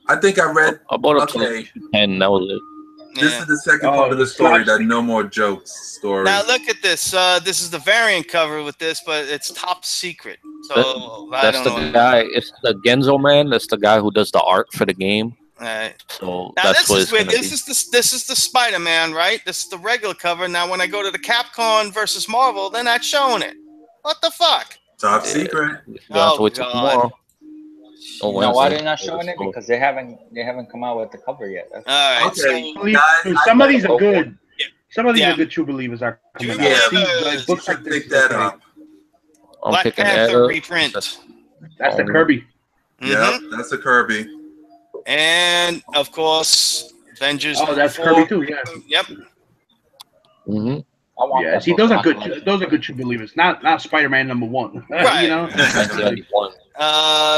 [SPEAKER 4] I think I read.
[SPEAKER 5] I bought up
[SPEAKER 4] Okay.
[SPEAKER 5] to 10. That was it.
[SPEAKER 4] This
[SPEAKER 3] Yeah.
[SPEAKER 4] is the second
[SPEAKER 2] Oh,
[SPEAKER 4] part of the
[SPEAKER 2] the
[SPEAKER 4] story,
[SPEAKER 2] slapstick.
[SPEAKER 4] that No More Jokes story.
[SPEAKER 3] Now look at this. This is the variant cover with this, but it's top secret. So I
[SPEAKER 5] That's
[SPEAKER 3] don't
[SPEAKER 5] the
[SPEAKER 3] know.
[SPEAKER 5] guy. It's the Genzo man. That's the guy who does the art for the game.
[SPEAKER 3] All right.
[SPEAKER 5] So
[SPEAKER 3] Now
[SPEAKER 5] that's
[SPEAKER 3] this
[SPEAKER 5] what
[SPEAKER 3] is
[SPEAKER 5] it's
[SPEAKER 3] weird.
[SPEAKER 5] gonna
[SPEAKER 3] This is the Spider-Man, right? This is the regular cover. Now when I go to the Capcom versus Marvel, they're not showing it. What the fuck?
[SPEAKER 4] Top
[SPEAKER 5] Yeah.
[SPEAKER 4] secret.
[SPEAKER 5] be. You have to
[SPEAKER 3] Oh,
[SPEAKER 5] wait till
[SPEAKER 3] God.
[SPEAKER 5] tomorrow. Oh,
[SPEAKER 1] You know why
[SPEAKER 5] Wednesday.
[SPEAKER 1] they're not showing it? Because they haven't come out with the cover yet. That's-
[SPEAKER 3] All right.
[SPEAKER 4] Okay.
[SPEAKER 3] So,
[SPEAKER 2] Some of these are good.
[SPEAKER 3] Yeah.
[SPEAKER 2] Some of these
[SPEAKER 3] Yeah.
[SPEAKER 2] are good. True Believers are coming
[SPEAKER 3] Yeah.
[SPEAKER 2] out. These, like, books like
[SPEAKER 4] Should
[SPEAKER 2] this
[SPEAKER 4] pick
[SPEAKER 2] is
[SPEAKER 4] that
[SPEAKER 2] okay.
[SPEAKER 4] up.
[SPEAKER 5] I'm
[SPEAKER 3] Black
[SPEAKER 5] picking that
[SPEAKER 3] Panther
[SPEAKER 5] up.
[SPEAKER 3] reprint.
[SPEAKER 2] That's the Kirby.
[SPEAKER 3] Mhm.
[SPEAKER 4] Yep, that's a Kirby.
[SPEAKER 3] And of course, Avengers.
[SPEAKER 2] Oh, that's
[SPEAKER 3] 4.
[SPEAKER 2] Kirby too. Yeah.
[SPEAKER 3] Yep.
[SPEAKER 5] Mm-hmm.
[SPEAKER 1] I want
[SPEAKER 2] Yeah.
[SPEAKER 1] that
[SPEAKER 2] See,
[SPEAKER 1] book.
[SPEAKER 2] those are
[SPEAKER 1] I
[SPEAKER 2] good.
[SPEAKER 1] like it.
[SPEAKER 2] Those are good True Believers. Not Spider-Man #1.
[SPEAKER 3] Right.
[SPEAKER 2] You know.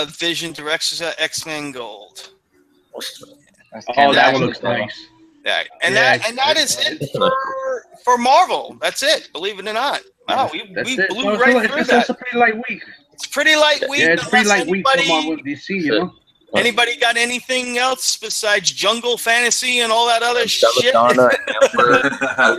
[SPEAKER 3] Vision directs X-Men Gold.
[SPEAKER 1] That's
[SPEAKER 2] Oh,
[SPEAKER 1] Ken
[SPEAKER 2] that one
[SPEAKER 1] Lashley
[SPEAKER 2] looks
[SPEAKER 1] cover.
[SPEAKER 2] nice.
[SPEAKER 3] Yeah, and
[SPEAKER 2] Yeah,
[SPEAKER 3] that is it for Marvel. That's it. Believe it or not. Wow, we
[SPEAKER 2] That's it.
[SPEAKER 3] blew
[SPEAKER 2] So
[SPEAKER 3] right through
[SPEAKER 2] it's
[SPEAKER 3] that.
[SPEAKER 2] a pretty light week.
[SPEAKER 3] It's pretty light week.
[SPEAKER 2] Yeah, it's pretty
[SPEAKER 3] Unless
[SPEAKER 2] light week for Marvel
[SPEAKER 3] anybody
[SPEAKER 2] DC. You know.
[SPEAKER 3] anybody got anything else besides Jungle Fantasy and all that other shit?
[SPEAKER 5] Belladonna, Amber.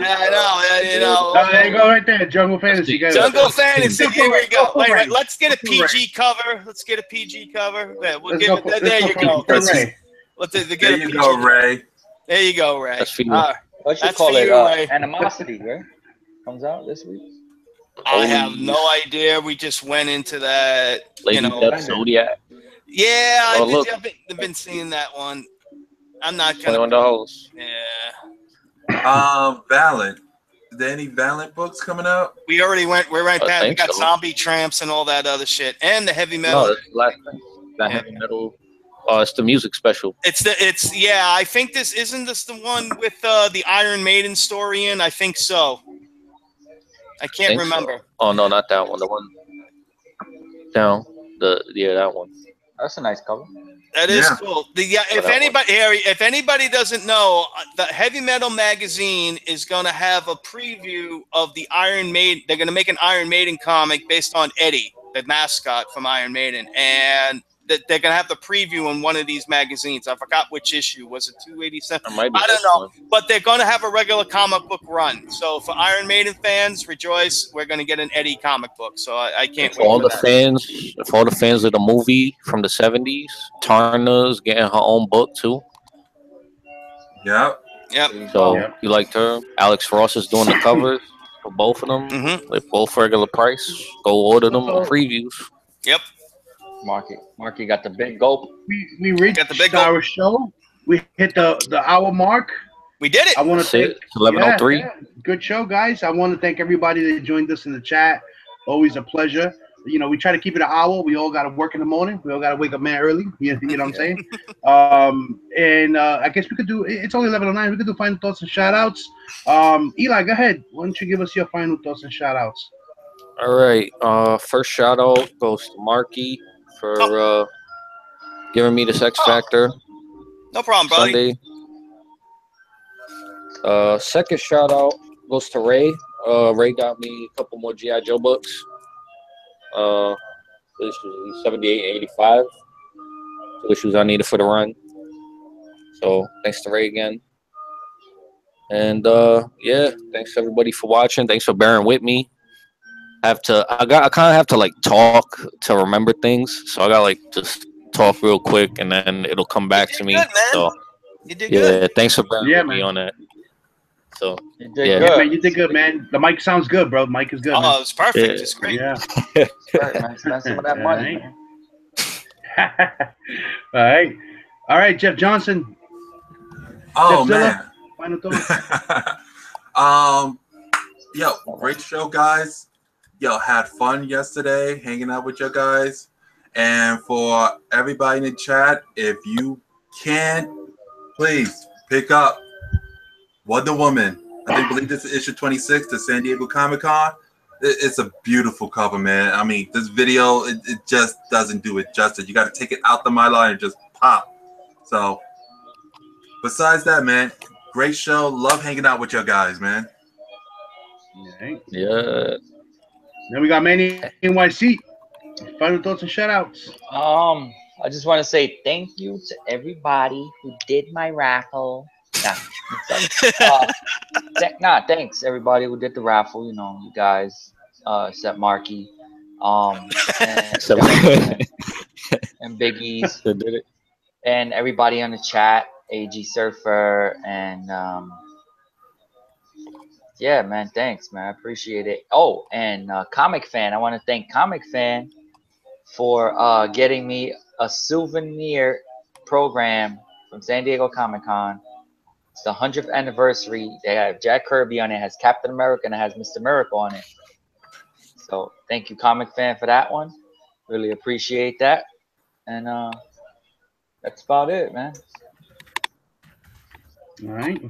[SPEAKER 3] Yeah, I know. You know.
[SPEAKER 2] Oh, there you go, right there. Jungle Fantasy. Go.
[SPEAKER 3] Jungle Fantasy. Here we go.
[SPEAKER 2] Go for
[SPEAKER 3] Wait,
[SPEAKER 2] Ray.
[SPEAKER 3] let's get a
[SPEAKER 2] Go for Ray.
[SPEAKER 3] PG cover. Let's get a PG cover. Yeah, we'll
[SPEAKER 2] Let's
[SPEAKER 3] give
[SPEAKER 2] go
[SPEAKER 3] it.
[SPEAKER 2] for,
[SPEAKER 3] There you go.
[SPEAKER 2] Ray.
[SPEAKER 3] Get
[SPEAKER 4] There
[SPEAKER 3] a
[SPEAKER 4] you
[SPEAKER 3] PG.
[SPEAKER 4] go, Ray.
[SPEAKER 3] There you go, Ray.
[SPEAKER 5] That's for you.
[SPEAKER 1] What you
[SPEAKER 3] That's
[SPEAKER 1] call
[SPEAKER 3] for
[SPEAKER 1] it?
[SPEAKER 3] you, Ray.
[SPEAKER 1] Animosity, right? Comes out this week.
[SPEAKER 3] I have no idea. We just went into that.
[SPEAKER 5] Lady Death Zodiac.
[SPEAKER 3] Yeah,
[SPEAKER 5] Oh, look.
[SPEAKER 3] I've been seeing that one. I'm not gonna.
[SPEAKER 5] $21.
[SPEAKER 3] Yeah.
[SPEAKER 4] Valent. Is there any Valent books coming out?
[SPEAKER 3] We already went. We're right
[SPEAKER 5] I
[SPEAKER 3] back. We
[SPEAKER 5] think
[SPEAKER 3] got
[SPEAKER 5] so.
[SPEAKER 3] Zombie Tramps and all that other shit, and the heavy metal.
[SPEAKER 5] No, that's the last thing. That heavy metal. It's the music special.
[SPEAKER 3] I think this isn't this the one with the Iron Maiden story in. I think so. I can't remember.
[SPEAKER 5] So. Oh no, not that one. The one down. That one.
[SPEAKER 1] That's a nice cover.
[SPEAKER 3] That is cool. If anybody doesn't know, the Heavy Metal magazine is going to have a preview of the Iron Maiden. They're going to make an Iron Maiden comic based on Eddie, the mascot from Iron Maiden, and they're going to have the preview in one of these magazines. I forgot which issue. Was it 287? I don't know.
[SPEAKER 5] One.
[SPEAKER 3] But they're going to have a regular comic book run. So for Iron Maiden fans, rejoice. We're going to get an Eddie comic book. So I can't wait
[SPEAKER 5] for
[SPEAKER 3] that.
[SPEAKER 5] all the fans of the movie from the 70s, Tarna's getting her own book too.
[SPEAKER 4] Yep.
[SPEAKER 5] So you liked her. Alex Ross is doing the covers for both of them.
[SPEAKER 3] Mm-hmm.
[SPEAKER 5] They're both regular price. Go order them on previews.
[SPEAKER 3] Yep.
[SPEAKER 1] Marky got the big gulp.
[SPEAKER 2] We reached our show. We hit the hour mark.
[SPEAKER 3] We did it.
[SPEAKER 2] I want to thank
[SPEAKER 5] 11:03.
[SPEAKER 2] Good show, guys. I want to thank everybody that joined us in the chat. Always a pleasure. You know, we try to keep it an hour. We all got to work in the morning. We all got to wake up man early. You know what I'm saying? And I guess we could do. It's only 11:09. We could do final thoughts and shout outs. Eli, go ahead. Why don't you give us your final thoughts and shout outs?
[SPEAKER 5] All right. First shout out goes to Marky for giving me this X Factor.
[SPEAKER 3] No problem, buddy.
[SPEAKER 5] Sunday. Second shout out goes to Ray. Ray got me a couple more G.I. Joe books. Issues 78 and 85. 2 issues I needed for the run. So thanks to Ray again. And thanks everybody for watching. Thanks for bearing with me. I kind of have to like talk to remember things. So I got like just talk real quick and then it'll come back to me.
[SPEAKER 3] Good, man.
[SPEAKER 5] So
[SPEAKER 3] you did good.
[SPEAKER 5] Thanks for bearing with me on that. So
[SPEAKER 1] you did good.
[SPEAKER 2] Man, you did good, man. The mic sounds good, bro. The mic is good.
[SPEAKER 3] Oh,
[SPEAKER 2] man.
[SPEAKER 3] it was perfect. It's great.
[SPEAKER 2] Yeah.
[SPEAKER 1] Right, man. Spend some of that money.
[SPEAKER 2] All right, Jeff Johnson.
[SPEAKER 4] Oh,
[SPEAKER 2] Jeff
[SPEAKER 4] man.
[SPEAKER 2] Zilla, final thoughts.
[SPEAKER 4] Great show, guys. Had fun yesterday hanging out with you guys. And for everybody in the chat, if you can, please pick up Wonder Woman. I believe this is issue 26 to San Diego Comic-Con. It's a beautiful cover, man. I mean, this video, it just doesn't do it justice. You got to take it out the mylar and just pop. So, besides that, man, great show. Love hanging out with you guys, man.
[SPEAKER 2] Right.
[SPEAKER 5] Yeah.
[SPEAKER 2] Then we got Manny NYC. Final thoughts and shout outs.
[SPEAKER 1] I just want to say thank you to everybody who did my raffle. Thanks everybody who did the raffle. You know, you guys, except Marky, and Big E's, and everybody on the chat, AG Surfer, and yeah, man, thanks, man, I appreciate it. Oh, and Comic Fan, I want to thank Comic Fan for getting me a souvenir program from San Diego Comic-Con. It's the 100th anniversary. They have Jack Kirby on it. It has Captain America and it has Mr. Miracle on it. So thank you, Comic Fan, for that one. Really appreciate that. And that's about it, man.
[SPEAKER 2] All right.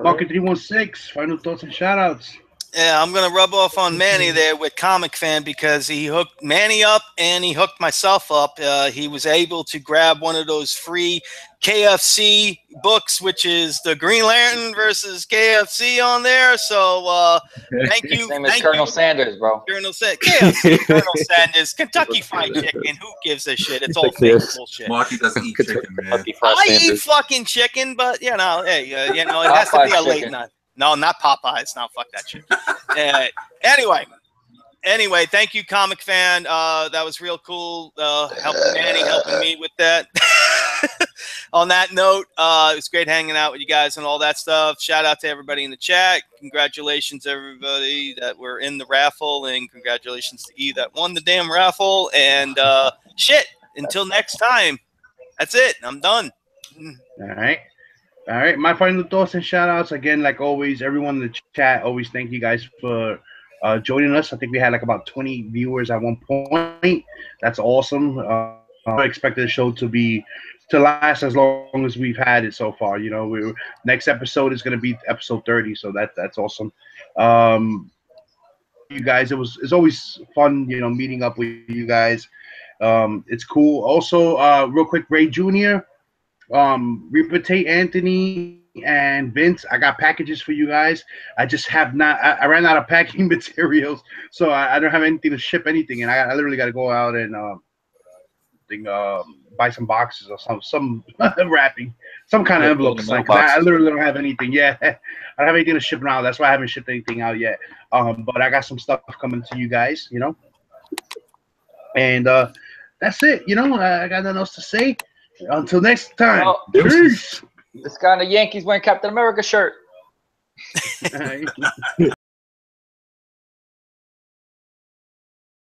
[SPEAKER 2] Market 316. Final thoughts and shout outs.
[SPEAKER 3] Yeah, I'm gonna rub off on Manny there with Comic Fan because he hooked Manny up and he hooked myself up. He was able to grab one of those free KFC books, which is the Green Lantern versus KFC on there. So thank you,
[SPEAKER 1] Same as Colonel Sanders, bro.
[SPEAKER 3] Colonel KFC, Colonel Sanders, Kentucky Fried Chicken. Who gives a shit? It's all fake bullshit.
[SPEAKER 4] Marky doesn't eat chicken, man.
[SPEAKER 3] I eat fucking chicken, but you know, hey, you know, it has to be a late night. No, not Popeyes. No, fuck that shit. Anyway, thank you, Comic Fan. That was real cool. Helping Manny, helping me with that. On that note, it was great hanging out with you guys and all that stuff. Shout out to everybody in the chat. Congratulations, everybody that were in the raffle, and congratulations to E that won the damn raffle. And shit, until next time, that's it. I'm done.
[SPEAKER 2] All right, my final thoughts and shout outs again, like always, everyone in the chat, always thank you guys for joining us. I think we had like about 20 viewers at one point. That's awesome. I expected the show to last as long as we've had it so far. You know, next episode is going to be episode 30, so that's awesome. You guys, it's always fun, you know, meeting up with you guys. It's cool. Also, real quick, Ray Jr., Reaper Tate, Anthony, and Vince, I got packages for you guys. I just have not. I ran out of packing materials, so I don't have anything to ship anything, and I literally got to go out and buy some boxes or some wrapping, some kind of envelopes. Like I literally don't have anything. Yeah, I don't have anything to ship out. That's why I haven't shipped anything out yet. But I got some stuff coming to you guys, you know. And that's it. You know, I got nothing else to say. Until next time.
[SPEAKER 1] Well,
[SPEAKER 2] peace.
[SPEAKER 1] This guy in the Yankees wearing Captain America shirt.